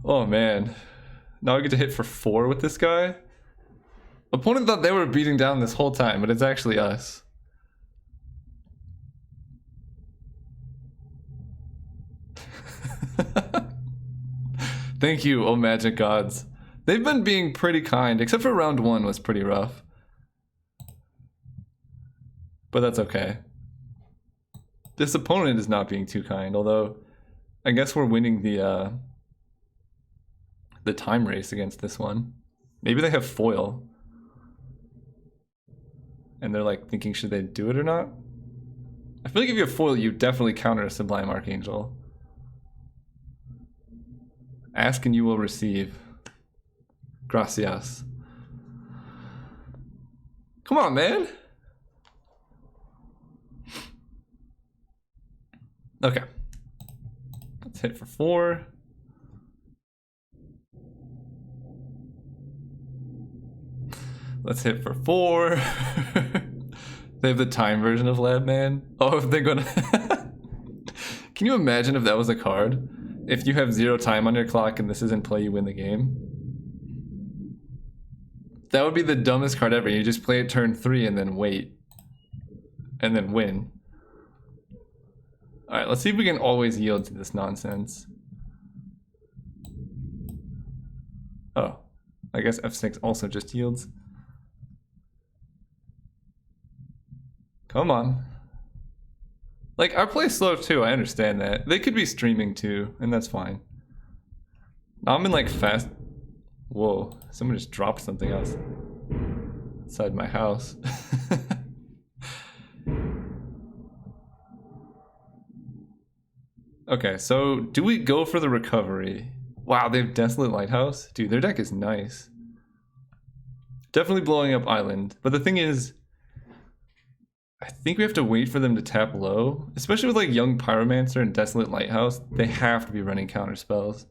Oh man. Now I get to hit for 4 with this guy. Opponent thought they were beating down this whole time, but it's actually us. Thank you, oh Magic Gods. They've been being pretty kind, except for round 1 was pretty rough. But that's okay. This opponent is not being too kind, although I guess we're winning the time race against this one. Maybe they have foil. And they're like thinking, should they do it or not? I feel like if you have foil, you definitely counter a Sublime Archangel. Ask and you will receive. Gracias. Come on, man. Okay. Let's hit for 4. Let's hit for 4. They have the time version of Lab Man. Oh, if they're gonna... Can you imagine if that was a card? If you have 0 time on your clock and this is in play, you win the game. That would be the dumbest card ever. You just play it turn 3 and then wait. And then win. Alright, let's see if we can always yield to this nonsense. Oh, I guess F6 also just yields. Come on. Like, our play slow too, I understand that. They could be streaming too, and that's fine. Now I'm in like fast... Whoa, someone just dropped something else inside my house. Okay, so do we go for the recovery? Wow, they have Desolate Lighthouse? Dude, their deck is nice. Definitely blowing up Island, but the thing is, I think we have to wait for them to tap low, especially with like Young Pyromancer and Desolate Lighthouse. They have to be running counter spells.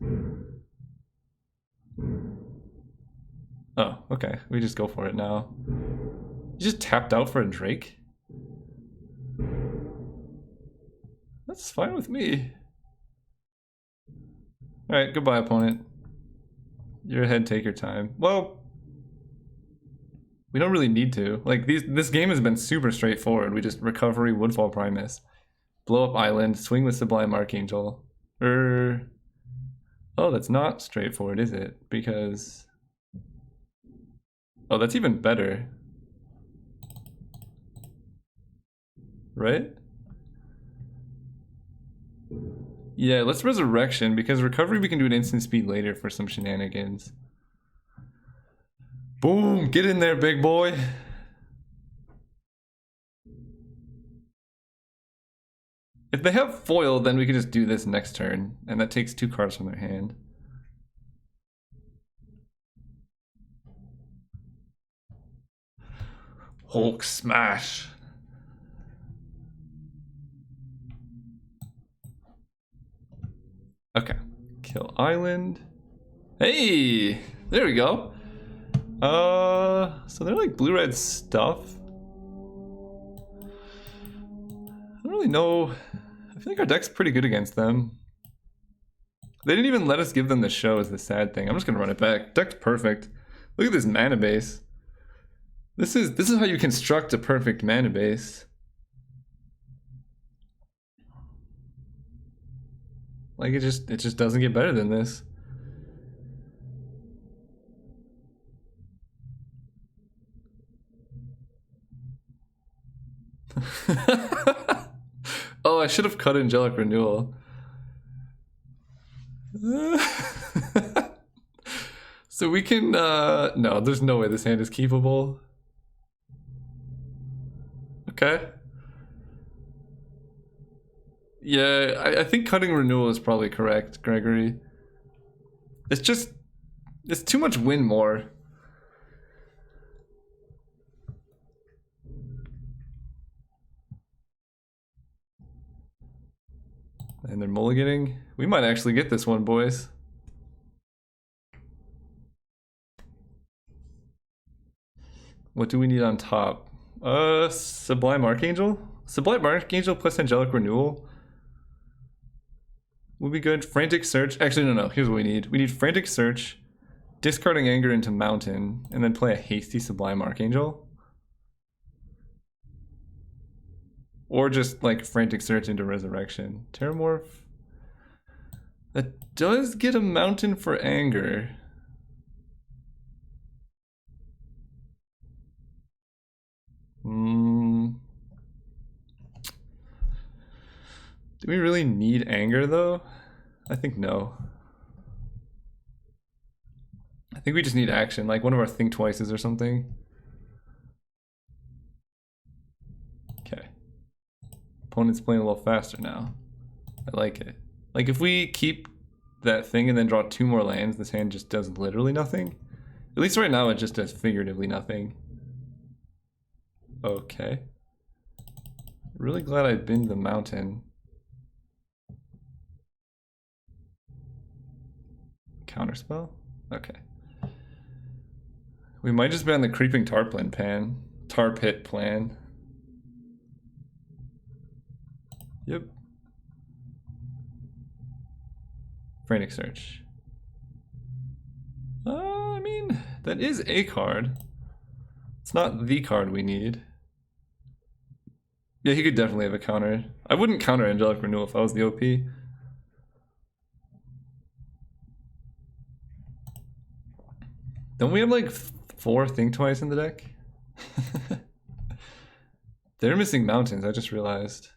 Oh, okay. We just go for it now. You just tapped out for a Drake? That's fine with me. Alright, goodbye, opponent. You're ahead, take your time. Well, we don't really need to. Like, this game has been super straightforward. We just recovery, Woodfall Primus. Blow up island, swing with Sublime Archangel. Oh, that's not straightforward, is it? Because... Oh, that's even better. Right? Yeah, let's Resurrection, because Recovery we can do an instant speed later for some shenanigans. Boom! Get in there, big boy! If they have foil, then we can just do this next turn, and that takes 2 cards from their hand. Hulk smash! Okay, kill island. Hey! There we go! So they're like blue-red stuff. I don't really know. I feel like our deck's pretty good against them. They didn't even let us give them the show is the sad thing. I'm just gonna run it back. Deck's perfect. Look at this mana base. This is how you construct a perfect mana base. Like it just doesn't get better than this. Oh, I should have cut Angelic Renewal. So we can, no, there's no way this hand is keepable. Okay. Yeah, I think cutting Renewal is probably correct, Gregory. It's too much win more. And they're mulliganing. We might actually get this one, boys. What do we need on top? Sublime Archangel? Sublime Archangel plus Angelic Renewal would be good. Frantic Search. Actually, no. Here's what we need. We need Frantic Search, discarding Anger into Mountain, and then play a hasty Sublime Archangel. Or just like Frantic Search into Resurrection. Terramorph. That does get a Mountain for Anger. Do we really need Anger though? I think no. I think we just need action, like one of our Think Twices or something. Okay. Opponent's playing a little faster now. I like it. Like if we keep that thing and then draw 2 more lands, this hand just does literally nothing. At least right now it just does figuratively nothing. Okay. Really glad I binned the Mountain. Counterspell? Okay. We might just be on the Creeping Tar Pit plan. Yep. Frantic Search. I mean, that is a card. It's not the card we need. Yeah, he could definitely have a counter. I wouldn't counter Angelic Renewal if I was the OP. Don't we have like 4 Think Twice in the deck? They're missing mountains, I just realized.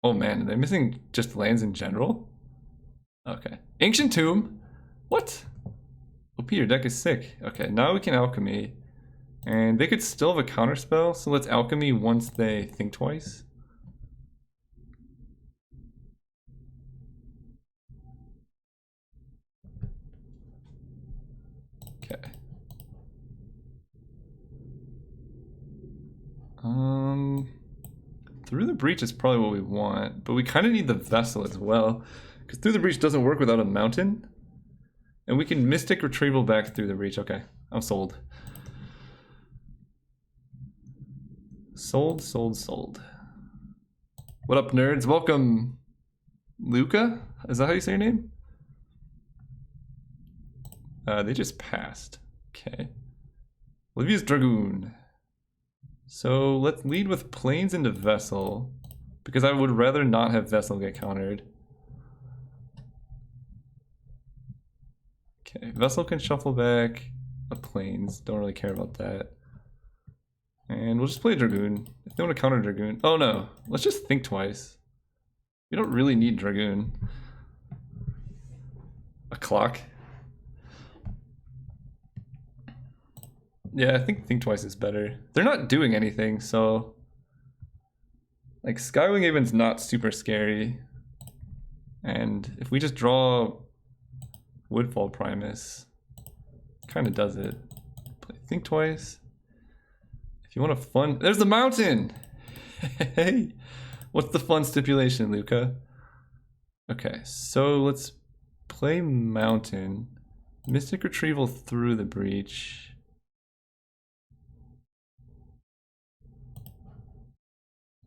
Oh man, are they missing just lands in general? Okay. Ancient Tomb? What? OP, your deck is sick. Okay, now we can Alchemy. And they could still have a counterspell, so let's Alchemy once they think twice. Okay. Through the Breach is probably what we want, but we kind of need the Vessel as well, because Through the Breach doesn't work without a mountain. And we can Mystic Retrieval back Through the Breach. Okay, I'm sold. Sold. What up, nerds? Welcome. Luca? Is that how you say your name? They just passed. Okay. Olivia's Dragoon. So let's lead with planes into Vessel, because I would rather not have Vessel get countered. Okay, Vessel can shuffle back a planes. Don't really care about that. And we'll just play Dragoon. If they want to counter Dragoon. Oh no, let's just think twice. We don't really need Dragoon. A clock. Yeah, I think twice is better. They're not doing anything, so like Skywing Haven's not super scary. And if we just draw Woodfall Primus, kind of does it. Play think twice. If you want a fun, there's the mountain. Hey, what's the fun stipulation, Luca? Okay, so let's play mountain. Mystic Retrieval through the breach.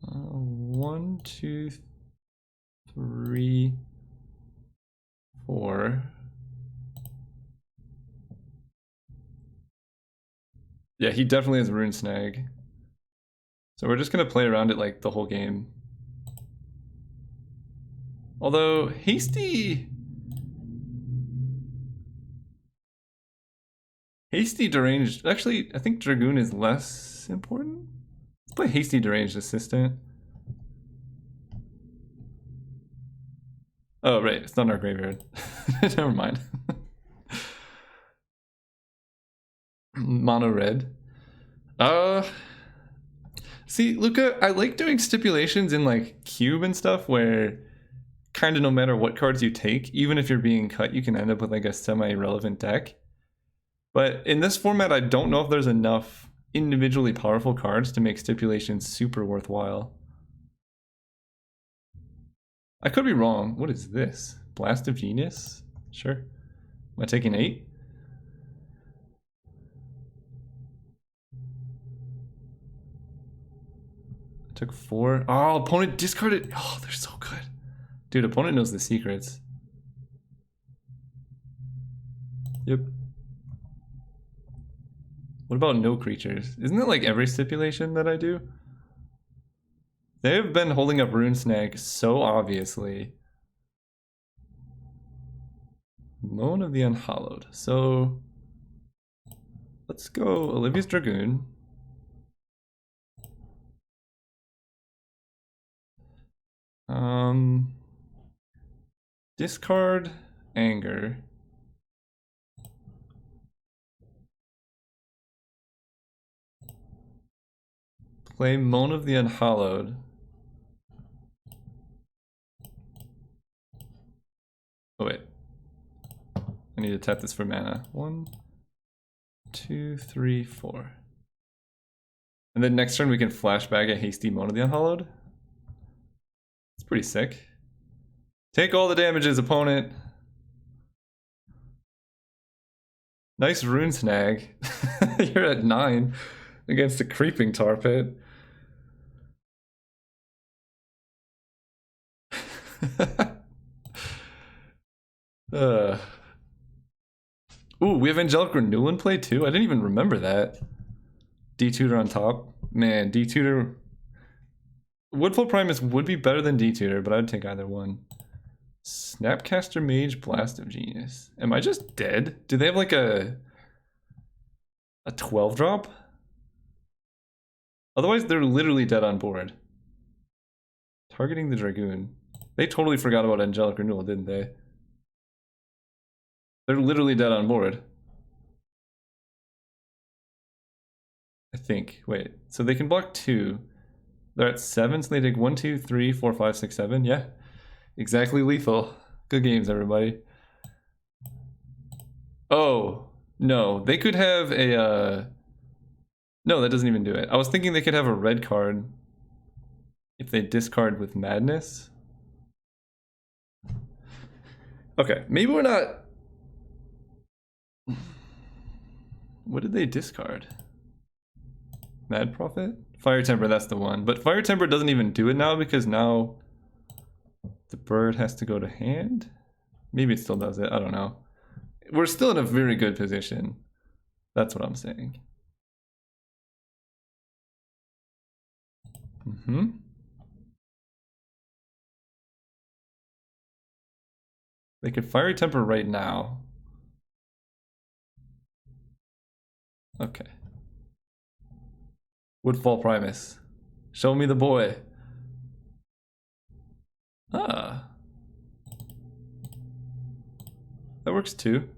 One, two, three, four. Yeah, he definitely has Rune Snag. So we're just gonna play around it like the whole game. Although Hasty Deranged, actually I think Dragoon is less important. Let's play Hasty Deranged Assistant. Oh right, it's not in our graveyard. Never mind. Mono red. See, Luca, I like doing stipulations in like cube and stuff where kind of no matter what cards you take, even if you're being cut, you can end up with like a semi-relevant deck. But in this format, I don't know if there's enough individually powerful cards to make stipulations super worthwhile. I could be wrong. What is this? Blast of Genius? Sure. Am I taking 8? I took 4. Oh, opponent discarded. Oh, they're so good. Dude, opponent knows the secrets. Yep. What about no creatures? Isn't it like every stipulation that I do? They have been holding up Rune Snag so obviously. Moan of the Unhallowed. So let's go Olivia's Dragoon. Discard Anger. Play Moan of the Unhallowed. Oh wait. I need to tap this for mana. 1, 2, 3, 4. And then next turn we can flashback a Hasty Moan of the Unhallowed. It's pretty sick. Take all the damages, opponent. Nice Rune Snag. You're at 9 against a creeping tar pit. Ooh, we have Angelic Renewal in play too? I didn't even remember that. D-Tutor on top. Man, D-Tutor... Woodfall Primus would be better than D-Tutor, but I'd take either one. Snapcaster Mage, Blast of Genius. Am I just dead? Do they have like a 12 drop? Otherwise, they're literally dead on board. Targeting the Dragoon. They totally forgot about Angelic Renewal, didn't they? They're literally dead on board. I think. Wait. So they can block 2. They're at 7, so they take 1, 2, 3, 4, 5, 6, 7. Yeah. Exactly lethal. Good games, everybody. Oh, no. They could have a... No, that doesn't even do it. I was thinking they could have a red card if they discard with Madness. Okay, maybe we're not... What did they discard? Mad Prophet? Fire Temper, that's the one. But Fire Temper doesn't even do it now because now The bird has to go to hand. Maybe it still does it. I don't know. We're still in a very good position. That's what I'm saying. They could Fiery Temper right now. Okay. Woodfall Primus. Show me the boy. Ah. That works too.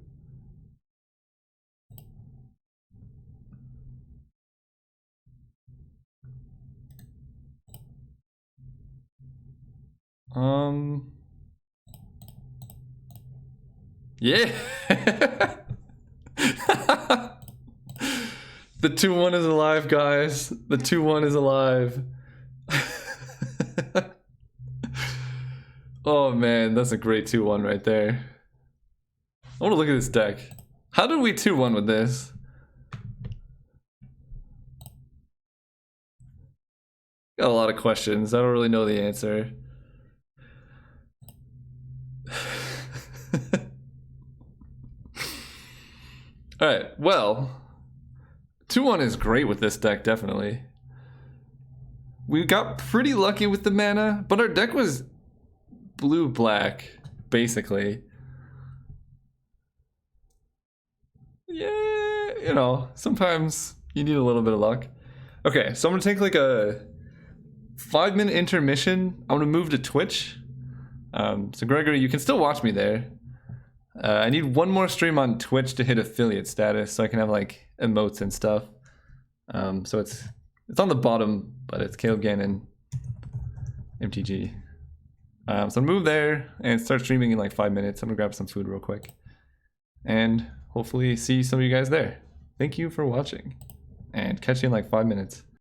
Yeah. The 2-1 is alive, guys. The 2-1 is alive. Oh man, that's a great 2-1 right there. I want to look at this deck. How did we 2-1 with this? Got a lot of questions. I don't really know the answer. Alright, well, 2-1 is great with this deck, definitely. We got pretty lucky with the mana, but our deck was blue-black, basically. Yeah, you know, sometimes you need a little bit of luck. Okay, so I'm gonna take like a 5-minute intermission. I'm gonna move to Twitch. So Gregory, you can still watch me there. I need one more stream on Twitch to hit affiliate status so I can have like emotes and stuff. So it's on the bottom, but it's Caleb Gannon MTG. So I'll move there and start streaming in like 5 minutes. I'm gonna grab some food real quick and hopefully see some of you guys there. Thank you for watching and catch you in like 5 minutes.